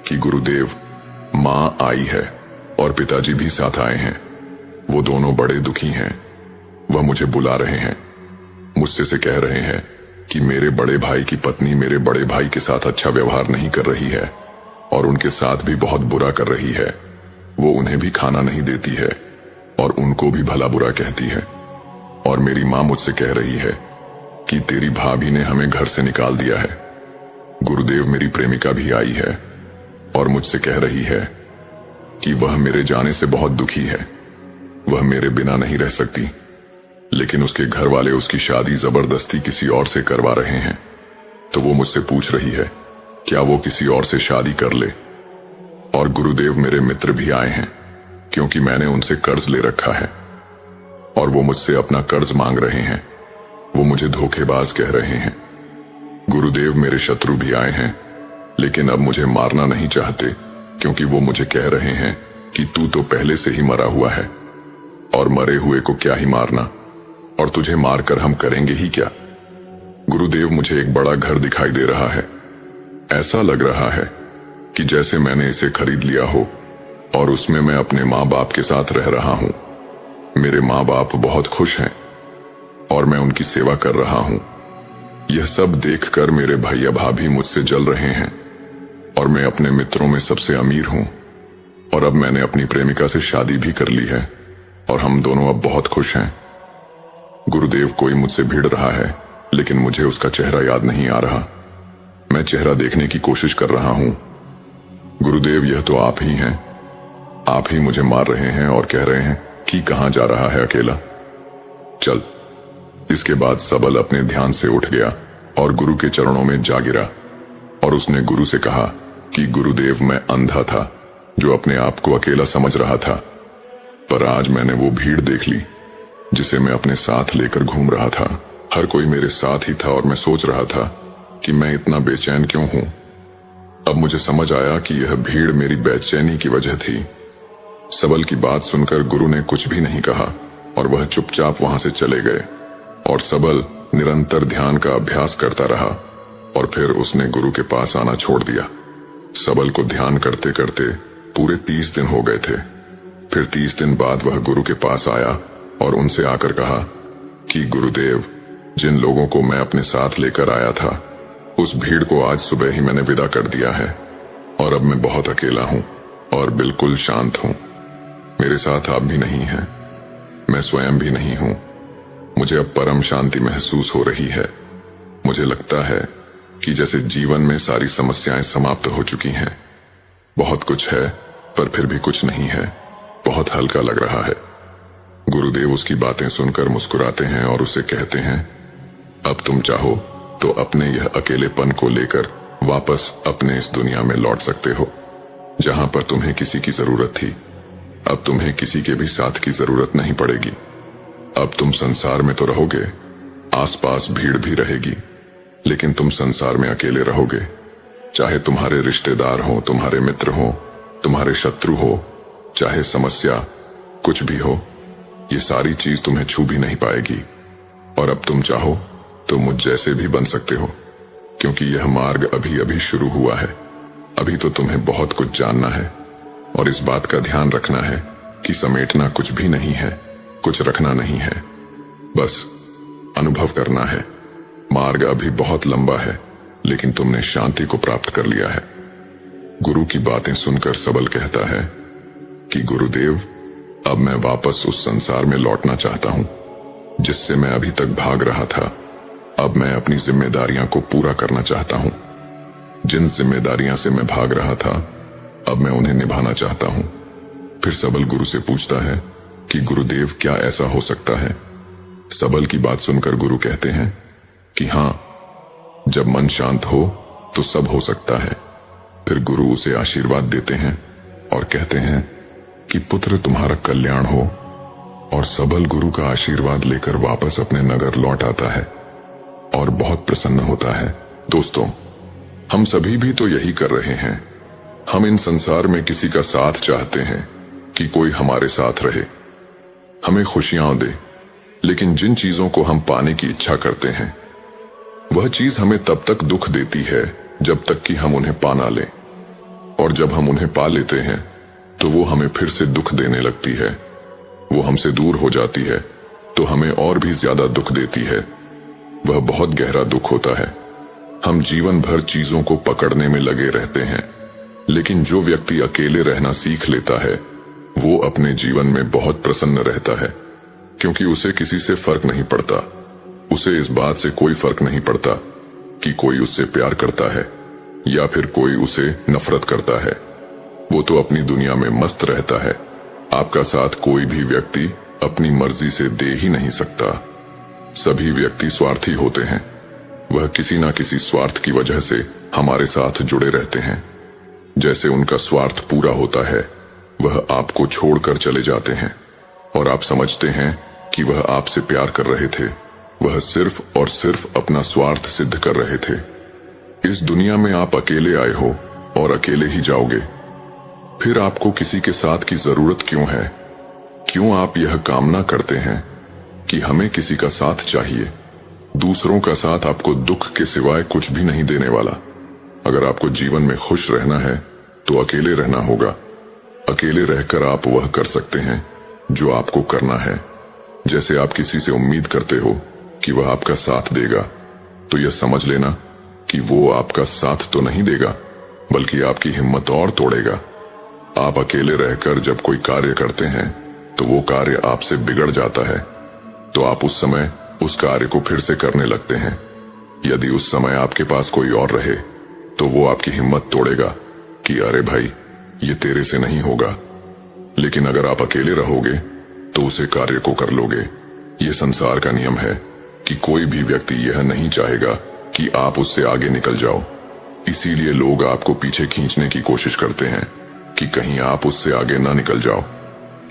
Speaker 1: कि गुरुदेव, माँ आई है और पिताजी भी साथ आए हैं। वो दोनों बड़े दुखी हैं। वह मुझे बुला रहे हैं, मुझसे से कह रहे हैं कि मेरे बड़े भाई की पत्नी मेरे बड़े भाई के साथ अच्छा व्यवहार नहीं कर रही है और उनके साथ भी बहुत बुरा कर रही है। वो उन्हें भी खाना नहीं देती है और उनको भी भला बुरा कहती है। और मेरी माँ मुझसे कह रही है कि तेरी भाभी ने हमें घर से निकाल दिया है। गुरुदेव, मेरी प्रेमिका भी आई है और मुझसे कह रही है कि वह मेरे जाने से बहुत दुखी है। वह मेरे बिना नहीं रह सकती, लेकिन उसके घर वाले उसकी शादी जबरदस्ती किसी और से करवा रहे हैं। तो वो मुझसे पूछ रही है क्या वो किसी और से शादी कर ले। और गुरुदेव, मेरे मित्र भी आए हैं क्योंकि मैंने उनसे कर्ज ले रखा है और वो मुझसे अपना कर्ज मांग रहे हैं। वो मुझे धोखेबाज कह रहे हैं। गुरुदेव, मेरे शत्रु भी आए हैं, लेकिन अब मुझे मारना नहीं चाहते क्योंकि वो मुझे कह रहे हैं कि तू तो पहले से ही मरा हुआ है और मरे हुए को क्या ही मारना, और तुझे मारकर हम करेंगे ही क्या। गुरुदेव, मुझे एक बड़ा घर दिखाई दे रहा है। ऐसा लग रहा है कि जैसे मैंने इसे खरीद लिया हो और उसमें मैं अपने माँ बाप के साथ रह रहा हूं। मेरे माँ बाप बहुत खुश हैं और मैं उनकी सेवा कर रहा हूं। यह सब देखकर मेरे भैया भाभी मुझसे जल रहे हैं और मैं अपने मित्रों में सबसे अमीर हूं, और अब मैंने अपनी प्रेमिका से शादी भी कर ली है और हम दोनों अब बहुत खुश हैं। गुरुदेव, कोई मुझसे भिड़ रहा है लेकिन मुझे उसका चेहरा याद नहीं आ रहा। मैं चेहरा देखने की कोशिश कर रहा हूं। गुरुदेव, यह तो आप ही हैं। आप ही मुझे मार रहे हैं और कह रहे हैं कि कहां जा रहा है अकेला, चल। इसके बाद सबल अपने ध्यान से उठ गया और गुरु के चरणों में जा गिरा और उसने गुरु से कहा कि गुरुदेव, मैं अंधा था जो अपने आप को अकेला समझ रहा था, पर आज मैंने वो भीड़ देख ली जिसे मैं अपने साथ लेकर घूम रहा था। हर कोई मेरे साथ ही था और मैं सोच रहा था कि मैं इतना बेचैन क्यों हूं। अब मुझे समझ आया कि यह भीड़ मेरी बेचैनी की वजह थी। सबल की बात सुनकर गुरु ने कुछ भी नहीं कहा और वह चुपचाप वहां से चले गए और सबल निरंतर ध्यान का अभ्यास करता रहा और फिर उसने गुरु के पास आना छोड़ दिया। सबल को ध्यान करते करते पूरे 30 दिन हो गए थे। फिर 30 दिन बाद वह गुरु के पास आया और उनसे आकर कहा कि गुरुदेव, जिन लोगों को मैं अपने साथ लेकर आया था उस भीड़ को आज सुबह ही मैंने विदा कर दिया है और अब मैं बहुत अकेला हूं और बिल्कुल शांत हूं। मेरे साथ आप भी नहीं हैं, मैं स्वयं भी नहीं हूं। मुझे अब परम शांति महसूस हो रही है। मुझे लगता है कि जैसे जीवन में सारी समस्याएं समाप्त हो चुकी हैं। बहुत कुछ है पर फिर भी कुछ नहीं है। बहुत हल्का लग रहा है। गुरुदेव उसकी बातें सुनकर मुस्कुराते हैं और उसे कहते हैं, अब तुम चाहो तो अपने यह अकेलेपन को लेकर वापस अपने इस दुनिया में लौट सकते हो जहां पर तुम्हें किसी की जरूरत थी। अब तुम्हें किसी के भी साथ की जरूरत नहीं पड़ेगी। अब तुम संसार में तो रहोगे, आसपास भीड़ भी रहेगी, लेकिन तुम संसार में अकेले रहोगे। चाहे तुम्हारे रिश्तेदार हो, तुम्हारे मित्र हो, तुम्हारे शत्रु हो, चाहे समस्या कुछ भी हो, ये सारी चीज तुम्हें छू भी नहीं पाएगी। और अब तुम चाहो तो मुझ जैसे भी बन सकते हो, क्योंकि यह मार्ग अभी अभी शुरू हुआ है। अभी तो तुम्हें बहुत कुछ जानना है और इस बात का ध्यान रखना है कि समेटना कुछ भी नहीं है, कुछ रखना नहीं है, बस अनुभव करना है। मार्ग अभी बहुत लंबा है, लेकिन तुमने शांति को प्राप्त कर लिया है। गुरु की बातें सुनकर सबल कहता है कि गुरुदेव, अब मैं वापस उस संसार में लौटना चाहता हूं जिससे मैं अभी तक भाग रहा था। अब मैं अपनी जिम्मेदारियां को पूरा करना चाहता हूं। जिन जिम्मेदारियां से मैं भाग रहा था, अब मैं उन्हें निभाना चाहता हूं। फिर सबल गुरु से पूछता है कि गुरुदेव, क्या ऐसा हो सकता है? सबल की बात सुनकर गुरु कहते हैं कि हां, जब मन शांत हो तो सब हो सकता है। फिर गुरु उसे आशीर्वाद देते हैं और कहते हैं कि पुत्र, तुम्हारा कल्याण हो। और सबल गुरु का आशीर्वाद लेकर वापस अपने नगर लौट आता है और बहुत प्रसन्न होता है। दोस्तों, हम सभी भी तो यही कर रहे हैं। हम इन संसार में किसी का साथ चाहते हैं कि कोई हमारे साथ रहे, हमें खुशियां दे। लेकिन जिन चीजों को हम पाने की इच्छा करते हैं, वह चीज हमें तब तक दुख देती है जब तक कि हम उन्हें पा ना लें। और जब हम उन्हें पा लेते हैं तो वो हमें फिर से दुख देने लगती है। वो हमसे दूर हो जाती है तो हमें और भी ज्यादा दुख देती है। वह बहुत गहरा दुख होता है। हम जीवन भर चीजों को पकड़ने में लगे रहते हैं, लेकिन जो व्यक्ति अकेले रहना सीख लेता है, वो अपने जीवन में बहुत प्रसन्न रहता है, क्योंकि उसे किसी से फर्क नहीं पड़ता। उसे इस बात से कोई फर्क नहीं पड़ता कि कोई उससे प्यार करता है या फिर कोई उसे नफरत करता है। वो तो अपनी दुनिया में मस्त रहता है। आपका साथ कोई भी व्यक्ति अपनी मर्जी से दे ही नहीं सकता। सभी व्यक्ति स्वार्थी होते हैं। वह किसी ना किसी स्वार्थ की वजह से हमारे साथ जुड़े रहते हैं। जैसे उनका स्वार्थ पूरा होता है, वह आपको छोड़कर चले जाते हैं और आप समझते हैं कि वह आपसे प्यार कर रहे थे। वह सिर्फ और सिर्फ अपना स्वार्थ सिद्ध कर रहे थे। इस दुनिया में आप अकेले आए हो और अकेले ही जाओगे। फिर आपको किसी के साथ की जरूरत क्यों है? क्यों आप यह कामना करते हैं कि हमें किसी का साथ चाहिए? दूसरों का साथ आपको दुख के सिवाय कुछ भी नहीं देने वाला। अगर आपको जीवन में खुश रहना है तो अकेले रहना होगा। अकेले रहकर आप वह कर सकते हैं जो आपको करना है। जैसे आप किसी से उम्मीद करते हो कि वह आपका साथ देगा, तो यह समझ लेना कि वो आपका साथ तो नहीं देगा, बल्कि आपकी हिम्मत और तोड़ेगा। आप अकेले रहकर जब कोई कार्य करते हैं तो वो कार्य आपसे बिगड़ जाता है, तो आप उस समय उस कार्य को फिर से करने लगते हैं। यदि उस समय आपके पास कोई और रहे तो वो आपकी हिम्मत तोड़ेगा कि अरे भाई, ये तेरे से नहीं होगा। लेकिन अगर आप अकेले रहोगे तो उसे कार्य को कर लोगे। ये संसार का नियम है कि कोई भी व्यक्ति यह नहीं चाहेगा कि आप उससे आगे निकल जाओ। इसीलिए लोग आपको पीछे खींचने की कोशिश करते हैं कि कहीं आप उससे आगे ना निकल जाओ।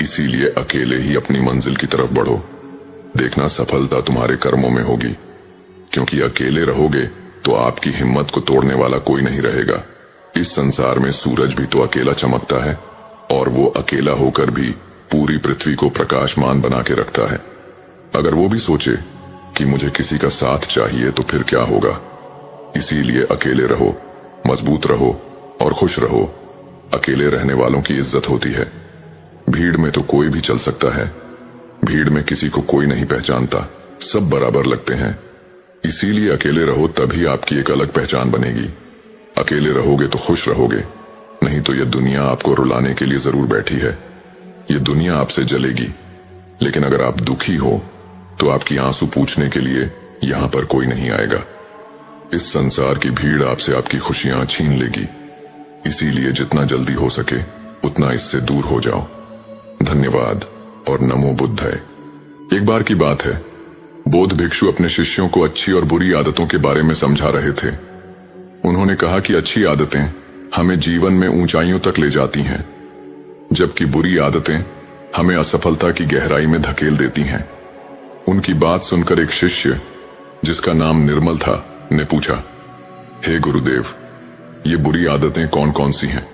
Speaker 1: इसीलिए अकेले ही अपनी मंजिल की तरफ बढ़ो। देखना, सफलता तुम्हारे कर्मों में होगी, क्योंकि अकेले रहोगे तो आपकी हिम्मत को तोड़ने वाला कोई नहीं रहेगा। इस संसार में सूरज भी तो अकेला चमकता है, और वो अकेला होकर भी पूरी पृथ्वी को प्रकाशमान बना के रखता है। अगर वो भी सोचे कि मुझे किसी का साथ चाहिए तो फिर क्या होगा? इसीलिए अकेले रहो, मजबूत रहो और खुश रहो। अकेले रहने वालों की इज्जत होती है। भीड़ में तो कोई भी चल सकता है। भीड़ में किसी को कोई नहीं पहचानता, सब बराबर लगते हैं। इसीलिए अकेले रहो, तभी आपकी एक अलग पहचान बनेगी। अकेले रहोगे तो खुश रहोगे, नहीं तो यह दुनिया आपको रुलाने के लिए जरूर बैठी है। यह दुनिया आपसे जलेगी। लेकिन अगर आप दुखी हो तो आपकी आंसू पूछने के लिए यहां पर कोई नहीं आएगा। इस संसार की भीड़ आपसे आपकी खुशियां छीन लेगी। इसीलिए जितना जल्दी हो सके उतना इससे दूर हो जाओ। धन्यवाद और नमो बुद्धाय। एक बार की बात है, बौद्ध भिक्षु अपने शिष्यों को अच्छी और बुरी आदतों के बारे में समझा रहे थे। उन्होंने कहा कि अच्छी आदतें हमें जीवन में ऊंचाइयों तक ले जाती हैं, जबकि बुरी आदतें हमें असफलता की गहराई में धकेल देती हैं। उनकी बात सुनकर एक शिष्य, जिसका नाम निर्मल था, ने पूछा, हे गुरुदेव, ये बुरी आदतें कौन कौन सी हैं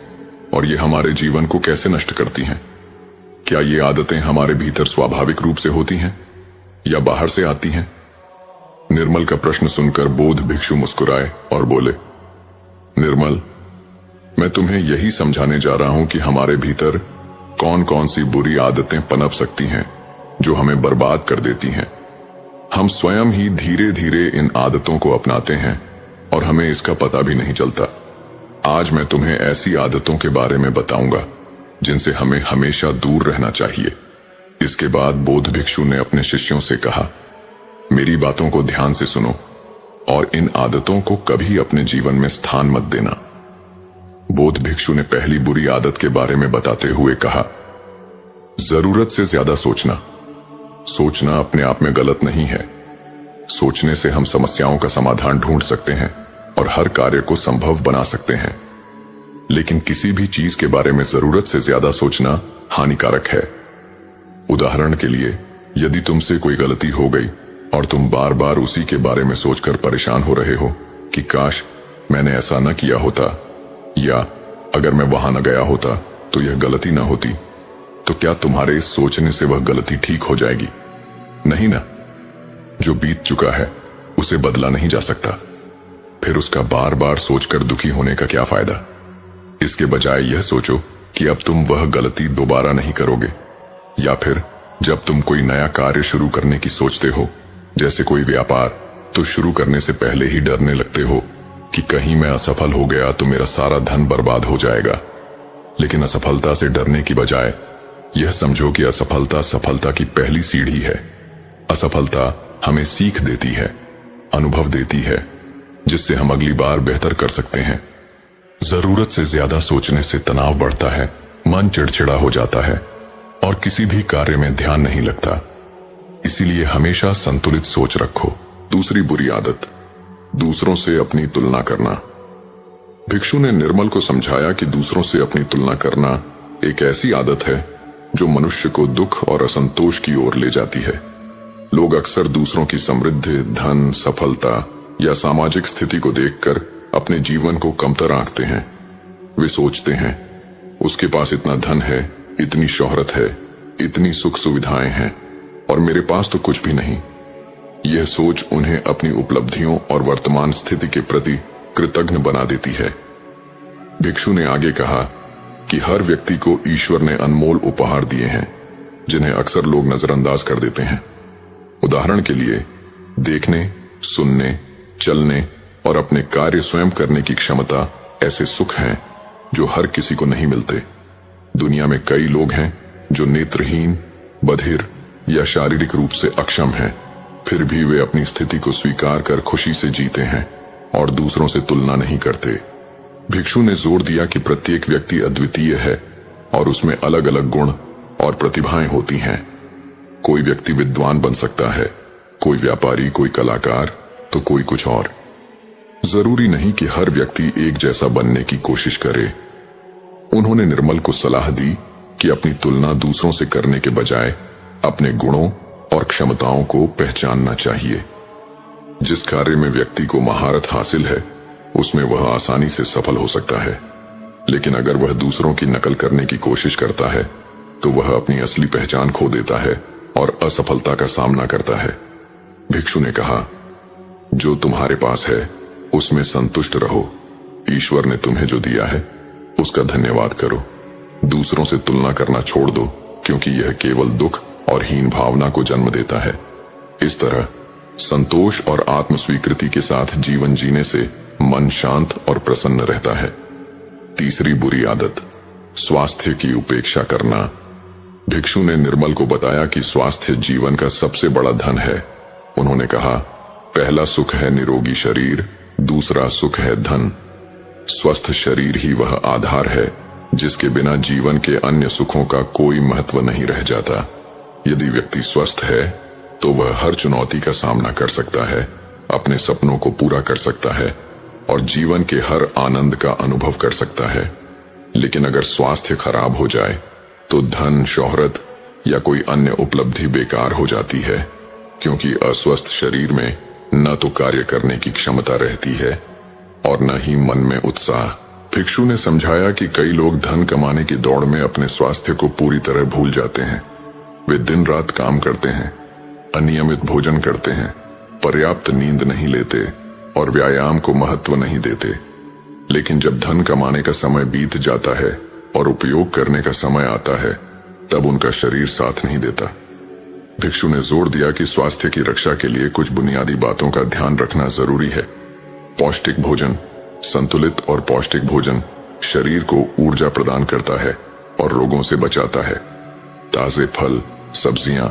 Speaker 1: और ये हमारे जीवन को कैसे नष्ट करती हैं? क्या ये आदतें हमारे भीतर स्वाभाविक रूप से होती हैं या बाहर से आती हैं? निर्मल का प्रश्न सुनकर बौद्ध भिक्षु मुस्कुराए और बोले, निर्मल, मैं तुम्हें यही समझाने जा रहा हूं कि हमारे भीतर कौन कौन सी बुरी आदतें पनप सकती हैं जो हमें बर्बाद कर देती हैं। हम स्वयं ही धीरे धीरे इन आदतों को अपनाते हैं और हमें इसका पता भी नहीं चलता। आज मैं तुम्हें ऐसी आदतों के बारे में बताऊंगा जिनसे हमें हमेशा दूर रहना चाहिए। इसके बाद बौद्ध भिक्षु ने अपने शिष्यों से कहा, मेरी बातों को ध्यान से सुनो और इन आदतों को कभी अपने जीवन में स्थान मत देना। बौद्ध भिक्षु ने पहली बुरी आदत के बारे में बताते हुए कहा, जरूरत से ज्यादा सोचना। सोचना अपने आप में गलत नहीं है। सोचने से हम समस्याओं का समाधान ढूंढ सकते हैं और हर कार्य को संभव बना सकते हैं, लेकिन किसी भी चीज के बारे में जरूरत से ज्यादा सोचना हानिकारक है। उदाहरण के लिए, यदि तुमसे कोई गलती हो गई और तुम बार बार उसी के बारे में सोचकर परेशान हो रहे हो कि काश मैंने ऐसा न किया होता या अगर मैं वहां न गया होता तो यह गलती न होती, तो क्या तुम्हारे इस सोचने से वह गलती ठीक हो जाएगी? नहीं ना। जो बीत चुका है उसे बदला नहीं जा सकता, फिर उसका बार बार सोचकर दुखी होने का क्या फायदा? इसके बजाय यह सोचो कि अब तुम वह गलती दोबारा नहीं करोगे। या फिर जब तुम कोई नया कार्य शुरू करने की सोचते हो, जैसे कोई व्यापार, तो शुरू करने से पहले ही डरने लगते हो कि कहीं मैं असफल हो गया तो मेरा सारा धन बर्बाद हो जाएगा। लेकिन असफलता से डरने की बजाय यह समझो कि असफलता सफलता की पहली सीढ़ी है। असफलता हमें सीख देती है, अनुभव देती है, जिससे हम अगली बार बेहतर कर सकते हैं। जरूरत से ज्यादा सोचने से तनाव बढ़ता है, मन चिड़चिड़ा हो जाता है और किसी भी कार्य में ध्यान नहीं लगता। इसीलिए हमेशा संतुलित सोच रखो। दूसरी बुरी आदत, दूसरों से अपनी तुलना करना। भिक्षु ने निर्मल को समझाया कि दूसरों से अपनी तुलना करना एक ऐसी आदत है जो मनुष्य को दुख और असंतोष की ओर ले जाती है। लोग अक्सर दूसरों की समृद्धि, धन, सफलता या सामाजिक स्थिति को देखकर अपने जीवन को कमतर आंकते हैं। वे सोचते हैं, उसके पास इतना धन है, इतनी शोहरत है, इतनी सुख सुविधाएं हैं और मेरे पास तो कुछ भी नहीं। यह सोच उन्हें अपनी उपलब्धियों और वर्तमान स्थिति के प्रति कृतज्ञ बना देती है। भिक्षु ने आगे कहा कि हर व्यक्ति को ईश्वर ने अनमोल उपहार दिए हैं, जिन्हें अक्सर लोग नजरअंदाज कर देते हैं। उदाहरण के लिए, देखने, सुनने, चलने और अपने कार्य स्वयं करने की क्षमता ऐसे सुख हैं जो हर किसी को नहीं मिलते। दुनिया में कई लोग हैं जो नेत्रहीन, बधिर या शारीरिक रूप से अक्षम हैं, फिर भी वे अपनी स्थिति को स्वीकार कर खुशी से जीते हैं और दूसरों से तुलना नहीं करते। भिक्षु ने जोर दिया कि प्रत्येक व्यक्ति अद्वितीय है और उसमें अलग अलग गुण और प्रतिभाएं होती हैं। कोई व्यक्ति विद्वान बन सकता है, कोई व्यापारी, कोई कलाकार, तो कोई कुछ और। जरूरी नहीं कि हर व्यक्ति एक जैसा बनने की कोशिश करे। उन्होंने निर्मल को सलाह दी कि अपनी तुलना दूसरों से करने के बजाय अपने गुणों और क्षमताओं को पहचानना चाहिए। जिस कार्य में व्यक्ति को महारत हासिल है, उसमें वह आसानी से सफल हो सकता है, लेकिन अगर वह दूसरों की नकल करने की कोशिश करता है तो वह अपनी असली पहचान खो देता है और असफलता का सामना करता है। भिक्षु ने कहा, जो तुम्हारे पास है उसमें संतुष्ट रहो। ईश्वर ने तुम्हें जो दिया है उसका धन्यवाद करो। दूसरों से तुलना करना छोड़ दो, क्योंकि यह केवल दुख और हीन भावना को जन्म देता है। इस तरह संतोष और आत्म स्वीकृति के साथ जीवन जीने से मन शांत और प्रसन्न रहता है। तीसरी बुरी आदत, स्वास्थ्य की उपेक्षा करना। भिक्षु ने निर्मल को बताया कि स्वास्थ्य जीवन का सबसे बड़ा धन है। उन्होंने कहा, पहला सुख है निरोगी शरीर, दूसरा सुख है धन। स्वस्थ शरीर ही वह आधार है जिसके बिना जीवन के अन्य सुखों का कोई महत्व नहीं रह जाता। यदि व्यक्ति स्वस्थ है तो वह हर चुनौती का सामना कर सकता है, अपने सपनों को पूरा कर सकता है और जीवन के हर आनंद का अनुभव कर सकता है। लेकिन अगर स्वास्थ्य खराब हो जाए तो धन, शोहरत या कोई अन्य उपलब्धि बेकार हो जाती है, क्योंकि अस्वस्थ शरीर में न तो कार्य करने की क्षमता रहती है और न ही मन में उत्साह। भिक्षु ने समझाया कि कई लोग धन कमाने की दौड़ में अपने स्वास्थ्य को पूरी तरह भूल जाते हैं। वे दिन रात काम करते हैं, अनियमित भोजन करते हैं, पर्याप्त नींद नहीं लेते और व्यायाम को महत्व नहीं देते। लेकिन जब धन कमाने का समय बीत जाता है और उपयोग करने का समय आता है, तब उनका शरीर साथ नहीं देता। भिक्षु ने जोर दिया कि स्वास्थ्य की रक्षा के लिए कुछ बुनियादी बातों का ध्यान रखना जरूरी है। पौष्टिक भोजन, संतुलित और पौष्टिक भोजन शरीर को ऊर्जा प्रदान करता है और रोगों से बचाता है। ताजे फल, सब्जियां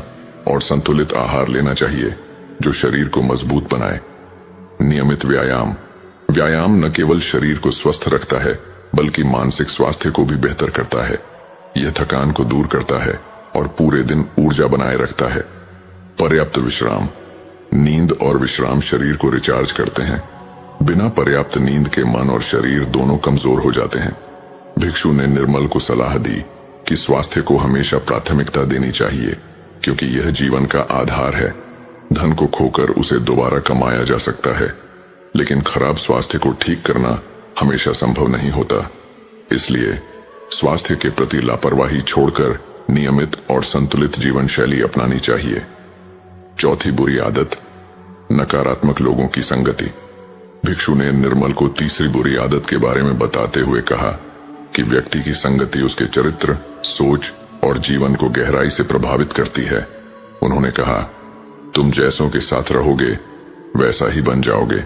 Speaker 1: और संतुलित आहार लेना चाहिए जो शरीर को मजबूत बनाए। नियमित व्यायाम न केवल शरीर को स्वस्थ रखता है बल्कि मानसिक स्वास्थ्य को भी बेहतर करता है। यह थकान को दूर करता है और पूरे दिन ऊर्जा बनाए रखता है। पर्याप्त विश्राम, नींद और विश्राम शरीर को रिचार्ज करते हैं। बिना पर्याप्त नींद के मन और शरीर दोनों कमजोर हो जाते हैं। भिक्षु ने निर्मल को सलाह दी कि स्वास्थ्य को हमेशा प्राथमिकता देनी चाहिए क्योंकि यह जीवन का आधार है। धन को खोकर उसे दोबारा कमाया जा सकता है, लेकिन खराब स्वास्थ्य को ठीक करना हमेशा संभव नहीं होता। इसलिए स्वास्थ्य के प्रति लापरवाही छोड़कर नियमित और संतुलित जीवन शैली अपनानी चाहिए। चौथी बुरी आदत, नकारात्मक लोगों की संगति। भिक्षु ने निर्मल को तीसरी बुरी आदत के बारे में बताते हुए कहा कि व्यक्ति की संगति उसके चरित्र, सोच और जीवन को गहराई से प्रभावित करती है। उन्होंने कहा, तुम जैसों के साथ रहोगे वैसा ही बन जाओगे।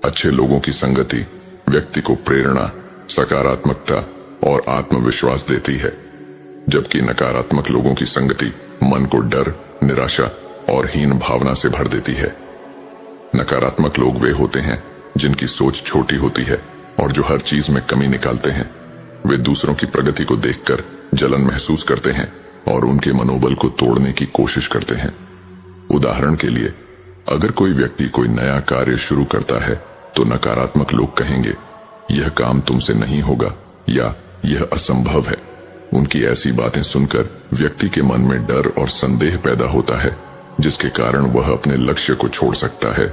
Speaker 1: अच्छे लोगों की संगति व्यक्ति को प्रेरणा, सकारात्मकता और आत्मविश्वास देती है, जबकि नकारात्मक लोगों की संगति मन को डर, निराशा और हीन भावना से भर देती है। नकारात्मक लोग वे होते हैं जिनकी सोच छोटी होती है और जो हर चीज में कमी निकालते हैं। वे दूसरों की प्रगति को देखकर जलन महसूस करते हैं और उनके मनोबल को तोड़ने की कोशिश करते हैं। उदाहरण के लिए, अगर कोई व्यक्ति कोई नया कार्य शुरू करता है तो नकारात्मक लोग कहेंगे, यह काम तुमसे नहीं होगा या यह असंभव है। उनकी ऐसी बातें सुनकर व्यक्ति के मन में डर और संदेह पैदा होता है, जिसके कारण वह अपने लक्ष्य को छोड़ सकता है।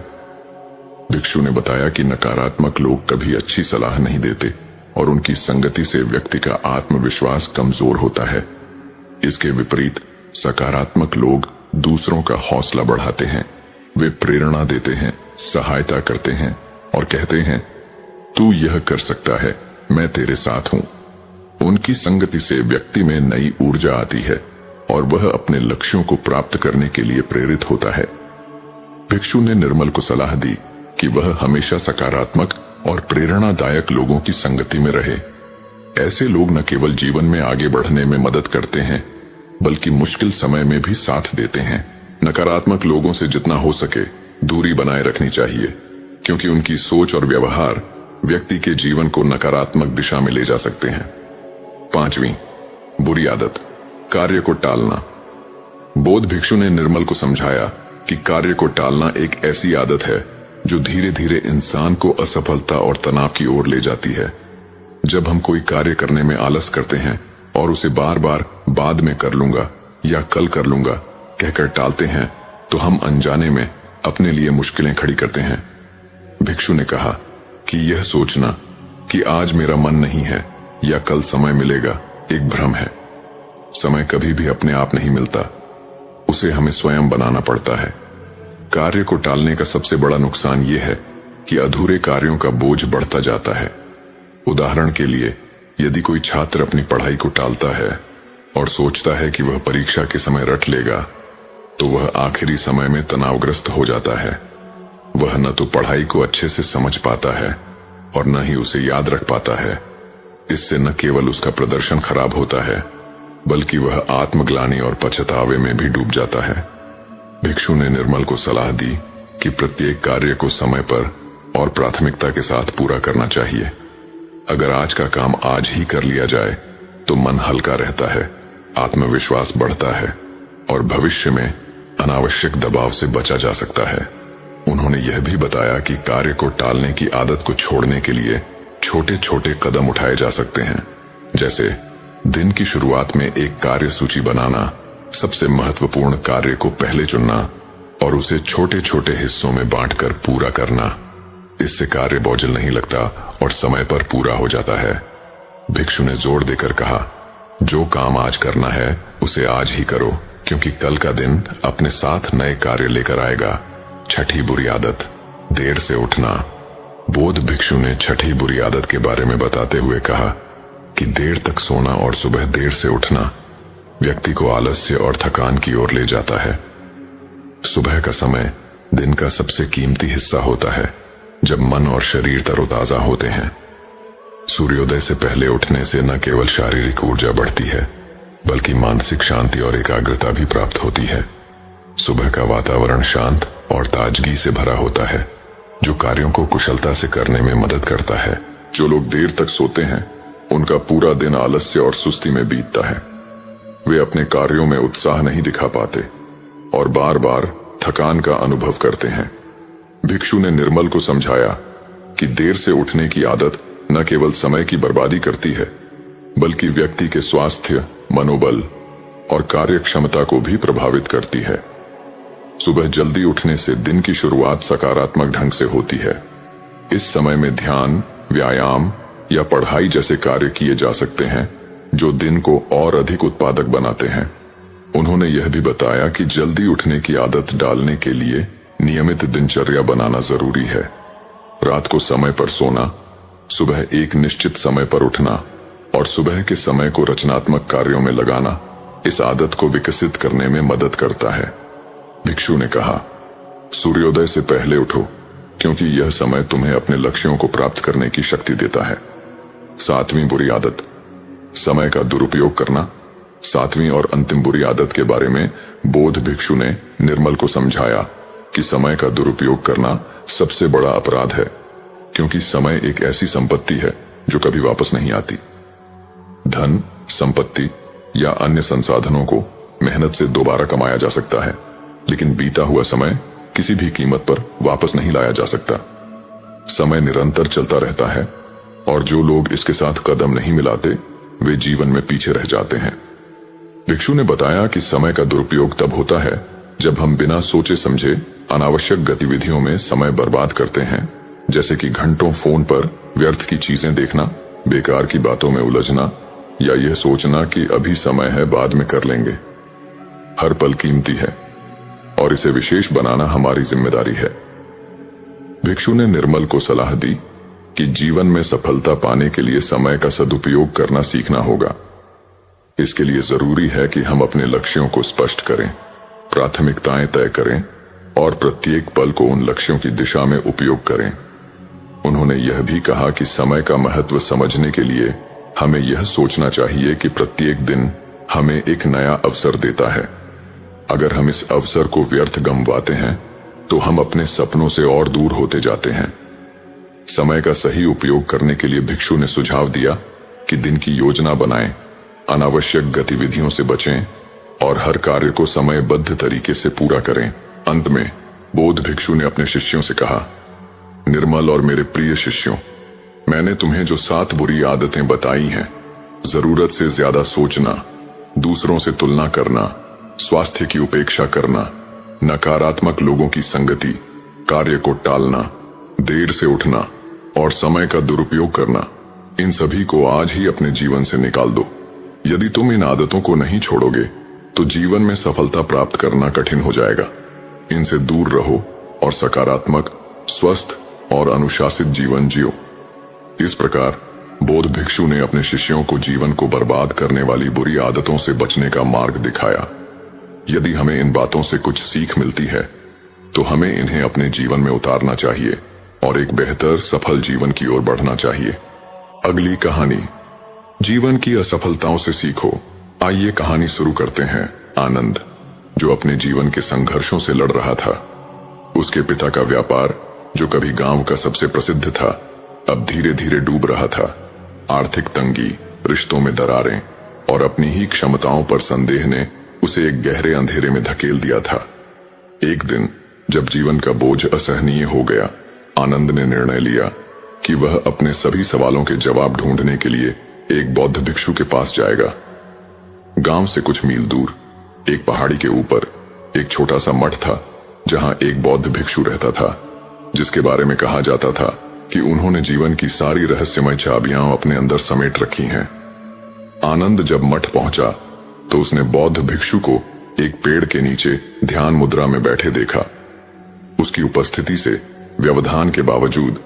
Speaker 1: भिक्षु ने बताया कि नकारात्मक लोग कभी अच्छी सलाह नहीं देते और उनकी संगति से व्यक्ति का आत्मविश्वास कमजोर होता है। इसके विपरीत सकारात्मक लोग दूसरों का हौसला बढ़ाते हैं। वे प्रेरणा देते हैं, सहायता करते हैं और कहते हैं, तू यह कर सकता है, मैं तेरे साथ हूं। उनकी संगति से व्यक्ति में नई ऊर्जा आती है और वह अपने लक्ष्यों को प्राप्त करने के लिए प्रेरित होता है। भिक्षु ने निर्मल को सलाह दी कि वह हमेशा सकारात्मक और प्रेरणादायक लोगों की संगति में रहे। ऐसे लोग न केवल जीवन में आगे बढ़ने में मदद करते हैं बल्कि मुश्किल समय में भी साथ देते हैं। नकारात्मक लोगों से जितना हो सके दूरी बनाए रखनी चाहिए क्योंकि उनकी सोच और व्यवहार व्यक्ति के जीवन को नकारात्मक दिशा में ले जा सकते हैं। पांचवी बुरी आदत, कार्य को टालना। बौद्ध भिक्षु ने निर्मल को समझाया कि कार्य को टालना एक ऐसी आदत है जो धीरे धीरे इंसान को असफलता और तनाव की ओर ले जाती है। जब हम कोई कार्य करने में आलस करते हैं और उसे बार बार बाद में कर लूंगा या कल कर लूंगा कहकर टालते हैं तो हम अनजाने में अपने लिए मुश्किलें खड़ी करते हैं। भिक्षु ने कहा कि यह सोचना कि आज मेरा मन नहीं है या कल समय मिलेगा एक भ्रम है। समय कभी भी अपने आप नहीं मिलता, उसे हमें स्वयं बनाना पड़ता है। कार्य को टालने का सबसे बड़ा नुकसान यह है कि अधूरे कार्यों का बोझ बढ़ता जाता है। उदाहरण के लिए, यदि कोई छात्र अपनी पढ़ाई को टालता है और सोचता है कि वह परीक्षा के समय रट लेगा, तो वह आखिरी समय में तनावग्रस्त हो जाता है। वह न तो पढ़ाई को अच्छे से समझ पाता है और न ही उसे याद रख पाता है। इससे न केवल उसका प्रदर्शन खराब होता है बल्कि वह आत्मग्लानि और पछतावे में भी डूब जाता है। भिक्षु ने निर्मल को सलाह दी कि प्रत्येक कार्य को समय पर और प्राथमिकता के साथ पूरा करना चाहिए। अगर आज का काम आज ही कर लिया जाए तो मन हल्का रहता है, आत्मविश्वास बढ़ता है और भविष्य में अनावश्यक दबाव से बचा जा सकता है। उन्होंने यह भी बताया कि कार्य को टालने की आदत को छोड़ने के लिए छोटे छोटे कदम उठाए जा सकते हैं, जैसे दिन की शुरुआत में एक कार्य सूची बनाना, सबसे महत्वपूर्ण कार्य को पहले चुनना और उसे छोटे छोटे हिस्सों में बांटकर पूरा करना। इससे कार्य बोझिल नहीं लगता और समय पर पूरा हो जाता है। भिक्षु ने जोर देकर कहा, जो काम आज करना है उसे आज ही करो, क्योंकि कल का दिन अपने साथ नए कार्य लेकर आएगा। छठी बुरी आदत, देर से उठना। बौद्ध भिक्षु ने छठी बुरी आदत के बारे में बताते हुए कहा कि देर तक सोना और सुबह देर से उठना व्यक्ति को आलस्य और थकान की ओर ले जाता है। सुबह का समय दिन का सबसे कीमती हिस्सा होता है, जब मन और शरीर तरोताजा होते हैं। सूर्योदय से पहले उठने से न केवल शारीरिक ऊर्जा बढ़ती है, बल्कि मानसिक शांति और एकाग्रता भी प्राप्त होती है। सुबह का वातावरण शांत और ताजगी से भरा होता है, जो कार्यों को कुशलता से करने में मदद करता है। जो लोग देर तक सोते हैं, उनका पूरा दिन आलस्य और सुस्ती में बीतता है। वे अपने कार्यों में उत्साह नहीं दिखा पाते और बार बार थकान का अनुभव करते हैं। भिक्षु ने निर्मल को समझाया कि देर से उठने की आदत न केवल समय की बर्बादी करती है, बल्कि व्यक्ति के स्वास्थ्य, मनोबल और कार्य क्षमता को भी प्रभावित करती है। सुबह जल्दी उठने से दिन की शुरुआत सकारात्मक ढंग से होती है। इस समय में ध्यान, व्यायाम या पढ़ाई जैसे कार्य किए जा सकते हैं, जो दिन को और अधिक उत्पादक बनाते हैं। उन्होंने यह भी बताया कि जल्दी उठने की आदत डालने के लिए नियमित दिनचर्या बनाना जरूरी है। रात को समय पर सोना, सुबह एक निश्चित समय पर उठना और सुबह के समय को रचनात्मक कार्यों में लगाना इस आदत को विकसित करने में मदद करता है। भिक्षु ने कहा, सूर्योदय से पहले उठो, क्योंकि यह समय तुम्हें अपने लक्ष्यों को प्राप्त करने की शक्ति देता है। 7वीं बुरी आदत, समय का दुरुपयोग करना। 7वीं और अंतिम बुरी आदत के बारे में बौद्ध भिक्षु ने निर्मल को समझाया कि समय का दुरुपयोग करना सबसे बड़ा अपराध है, क्योंकि समय एक ऐसी संपत्ति है जो कभी वापस नहीं आती। धन, संपत्ति या अन्य संसाधनों को मेहनत से दोबारा कमाया जा सकता है, लेकिन बीता हुआ समय किसी भी कीमत पर वापस नहीं लाया जा सकता। समय निरंतर चलता रहता है और जो लोग इसके साथ कदम नहीं मिलाते, वे जीवन में पीछे रह जाते हैं। भिक्षु ने बताया कि समय का दुरुपयोग तब होता है जब हम बिना सोचे समझे अनावश्यक गतिविधियों में समय बर्बाद करते हैं, जैसे कि घंटों फोन पर व्यर्थ की चीजें देखना, बेकार की बातों में उलझना या यह सोचना कि अभी समय है, बाद में कर लेंगे। हर पल कीमती है और इसे विशेष बनाना हमारी जिम्मेदारी है। भिक्षु ने निर्मल को सलाह दी कि जीवन में सफलता पाने के लिए समय का सदुपयोग करना सीखना होगा। इसके लिए जरूरी है कि हम अपने लक्ष्यों को स्पष्ट करें, प्राथमिकताएं तय करें और प्रत्येक पल को उन लक्ष्यों की दिशा में उपयोग करें। उन्होंने यह भी कहा कि समय का महत्व समझने के लिए हमें यह सोचना चाहिए कि प्रत्येक दिन हमें एक नया अवसर देता है। अगर हम इस अवसर को व्यर्थ गंवाते हैं, तो हम अपने सपनों से और दूर होते जाते हैं। समय का सही उपयोग करने के लिए भिक्षु ने सुझाव दिया कि दिन की योजना बनाएं, अनावश्यक गतिविधियों से बचें और हर कार्य को समयबद्ध तरीके से पूरा करें। अंत में बौद्ध भिक्षु ने अपने शिष्यों से कहा, निर्मल और मेरे प्रिय शिष्यों, मैंने तुम्हें जो 7 बुरी आदतें बताई हैं, जरूरत से ज्यादा सोचना, दूसरों से तुलना करना, स्वास्थ्य की उपेक्षा करना, नकारात्मक लोगों की संगति, कार्य को टालना, देर से उठना और समय का दुरुपयोग करना, इन सभी को आज ही अपने जीवन से निकाल दो। यदि तुम इन आदतों को नहीं छोड़ोगे, तो जीवन में सफलता प्राप्त करना कठिन हो जाएगा। इनसे दूर रहो और सकारात्मक, स्वस्थ और अनुशासित जीवन जियो। इस प्रकार बौद्ध भिक्षु ने अपने शिष्यों को जीवन को बर्बाद करने वाली बुरी आदतों से बचने का मार्ग दिखाया। यदि हमें इन बातों से कुछ सीख मिलती है, तो हमें इन्हें अपने जीवन में उतारना चाहिए और एक बेहतर, सफल जीवन की ओर बढ़ना चाहिए। अगली कहानी, जीवन की असफलताओं से सीखो। आइए कहानी शुरू करते हैं। आनंद, जो अपने जीवन के संघर्षों से लड़ रहा था। उसके पिता का व्यापार, जो कभी गांव का सबसे प्रसिद्ध था, अब धीरे धीरे डूब रहा था। आर्थिक तंगी, रिश्तों में दरारें और अपनी ही क्षमताओं पर संदेह ने उसे एक गहरे अंधेरे में धकेल दिया था। एक दिन जब जीवन का बोझ असहनीय हो गया, आनंद ने निर्णय लिया कि वह अपने सभी सवालों के जवाब ढूंढने के लिए एक बौद्ध भिक्षु के पास जाएगा। गांव से कुछ मील दूर एक पहाड़ी के ऊपर एक छोटा सा मठ था, जहां एक बौद्ध भिक्षु रहता था, जिसके बारे में कहा जाता था कि उन्होंने जीवन की सारी रहस्यमय चाबियां अपने अंदर समेट रखी हैं। आनंद जब मठ पहुंचा तो उसने बौद्ध भिक्षु को एक पेड़ के नीचे ध्यान मुद्रा में बैठे देखा। उसकी उपस्थिति से व्यवधान के बावजूद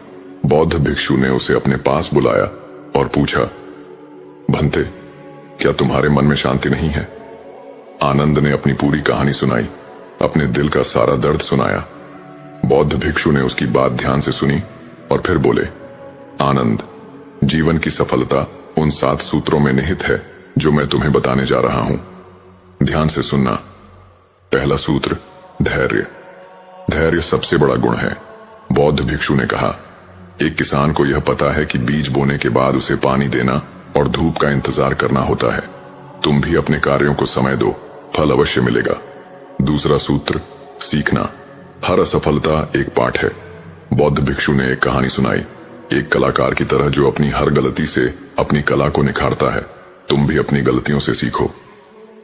Speaker 1: बौद्ध भिक्षु ने उसे अपने पास बुलाया और पूछा, भंते, क्या तुम्हारे मन में शांति नहीं है? आनंद ने अपनी पूरी कहानी सुनाई, अपने दिल का सारा दर्द सुनाया। बौद्ध भिक्षु ने उसकी बात ध्यान से सुनी और फिर बोले, आनंद, जीवन की सफलता उन 7 सूत्रों में निहित है जो मैं तुम्हें बताने जा रहा हूं। ध्यान से सुनना। पहला सूत्र, धैर्य। धैर्य सबसे बड़ा गुण है। बौद्ध भिक्षु ने कहा, एक किसान को यह पता है कि बीज बोने के बाद उसे पानी देना और धूप का इंतजार करना होता है। तुम भी अपने कार्यों को समय दो, फल अवश्य मिलेगा। दूसरा सूत्र, सीखना। हर असफलता एक पाठ है। बौद्ध भिक्षु ने एक कहानी सुनाई, एक कलाकार की तरह जो अपनी हर गलती से अपनी कला को निखारता है। तुम भी अपनी गलतियों से सीखो।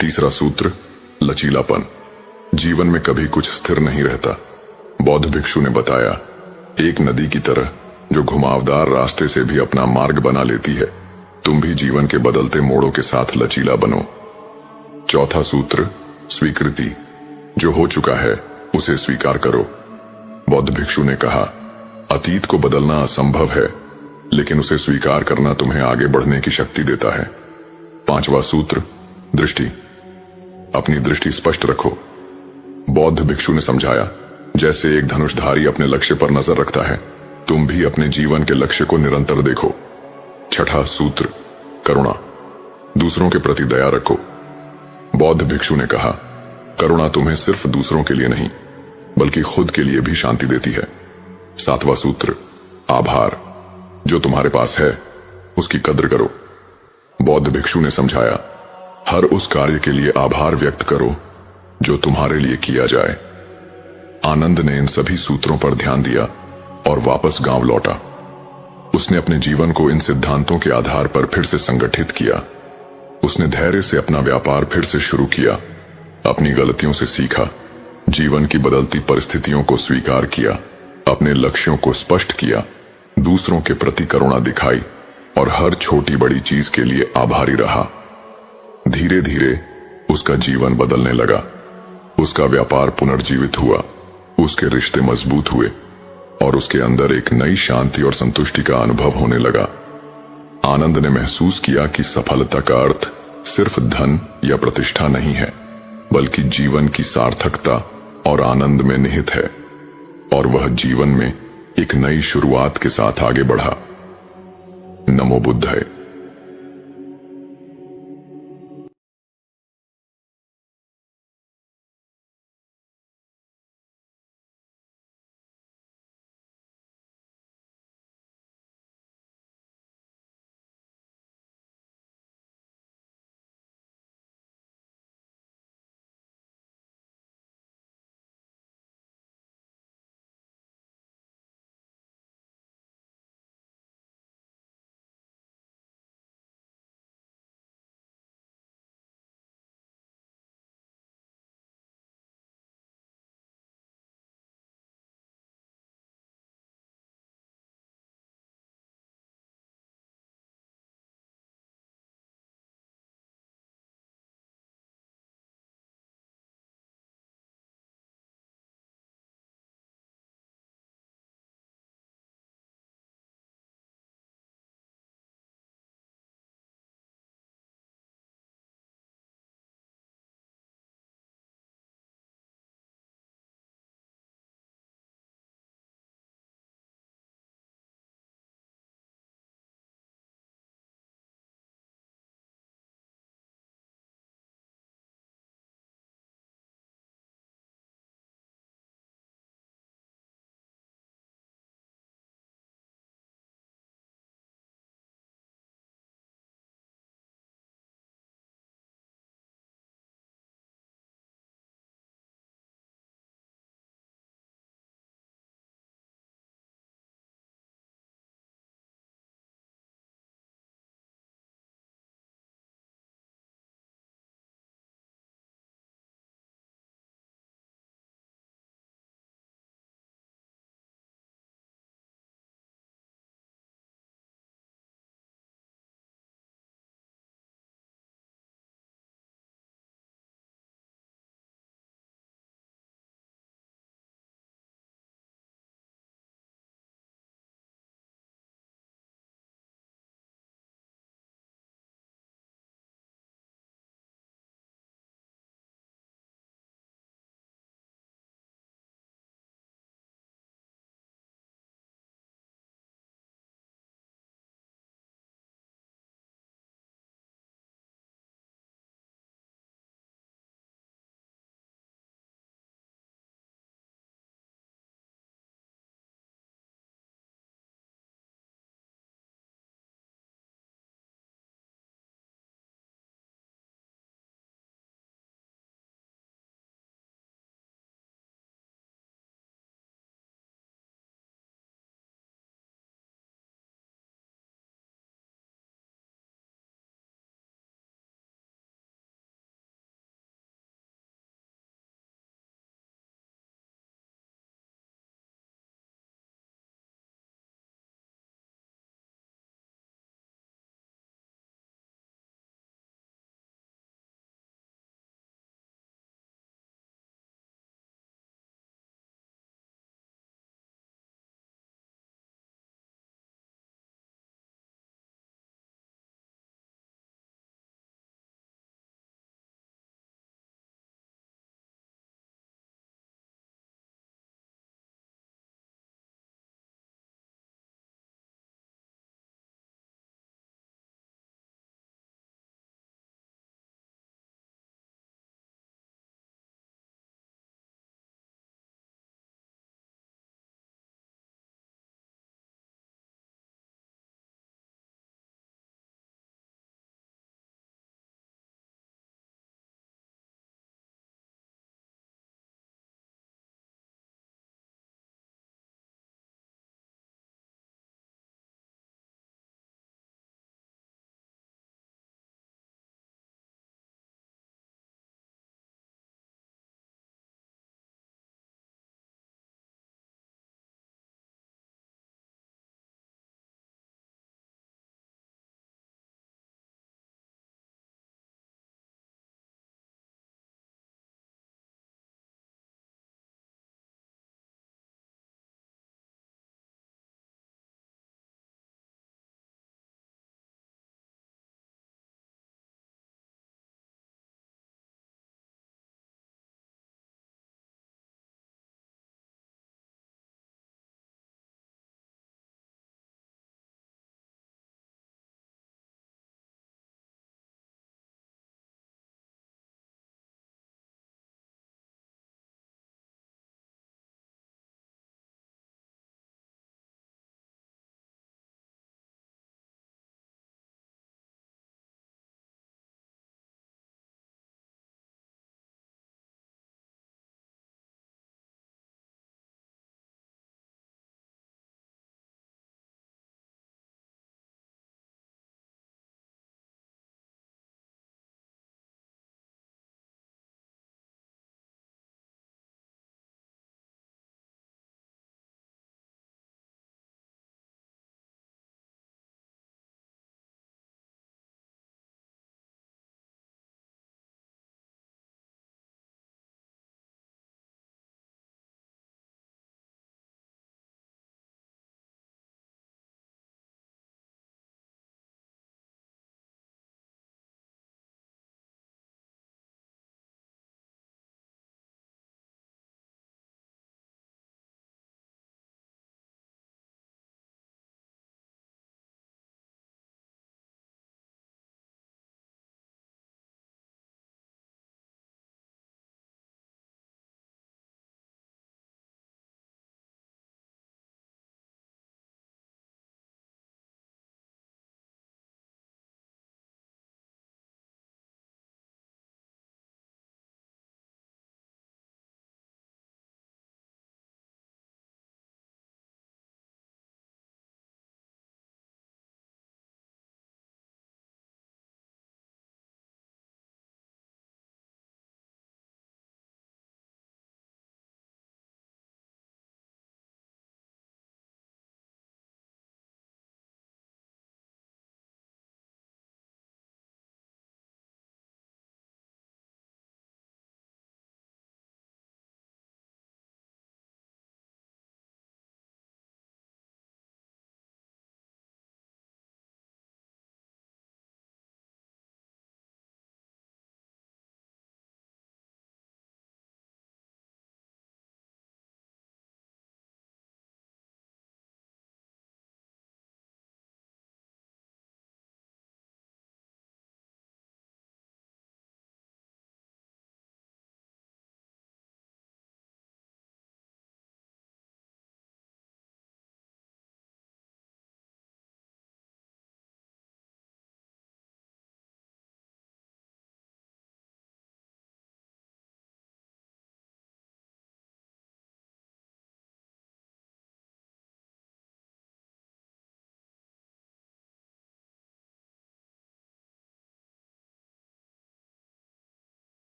Speaker 1: तीसरा सूत्र, लचीलापन। जीवन में कभी कुछ स्थिर नहीं रहता। बौद्ध भिक्षु ने बताया, एक नदी की तरह जो घुमावदार रास्ते से भी अपना मार्ग बना लेती है, तुम भी जीवन के बदलते मोड़ों के साथ लचीला बनो। चौथा सूत्र, स्वीकृति। जो हो चुका है उसे स्वीकार करो। बौद्ध भिक्षु ने कहा, अतीत को बदलना असंभव है, लेकिन उसे स्वीकार करना तुम्हें आगे बढ़ने की शक्ति देता है। पांचवा सूत्र, दृष्टि। अपनी दृष्टि स्पष्ट रखो। बौद्ध भिक्षु ने समझाया, जैसे एक धनुषधारी अपने लक्ष्य पर नजर रखता है, तुम भी अपने जीवन के लक्ष्य को निरंतर देखो। छठा सूत्र, करुणा। दूसरों के प्रति दया रखो। बौद्ध भिक्षु ने कहा, करुणा तुम्हें सिर्फ दूसरों के लिए नहीं बल्कि खुद के लिए भी शांति देती है। सातवां सूत्र, आभार। जो तुम्हारे पास है उसकी कद्र करो। बौद्ध भिक्षु ने समझाया, हर उस कार्य के लिए आभार व्यक्त करो जो तुम्हारे लिए किया जाए। आनंद ने इन सभी सूत्रों पर ध्यान दिया और वापस गांव लौटा। उसने अपने जीवन को इन सिद्धांतों के आधार पर फिर से संगठित किया। उसने धैर्य से अपना व्यापार फिर से शुरू किया, अपनी गलतियों से सीखा, जीवन की बदलती परिस्थितियों को स्वीकार किया, अपने लक्ष्यों को स्पष्ट किया, दूसरों के प्रति करुणा दिखाई और हर छोटी बड़ी चीज के लिए आभारी रहा। धीरे धीरे उसका जीवन बदलने लगा। उसका व्यापार पुनर्जीवित हुआ, उसके रिश्ते मजबूत हुए और उसके अंदर एक नई शांति और संतुष्टि का अनुभव होने लगा। आनंद ने महसूस किया कि सफलता का अर्थ सिर्फ धन या प्रतिष्ठा नहीं है, बल्कि जीवन की सार्थकता और आनंद में निहित है, और वह जीवन में एक नई शुरुआत के साथ आगे बढ़ा। नमो बुद्धाय।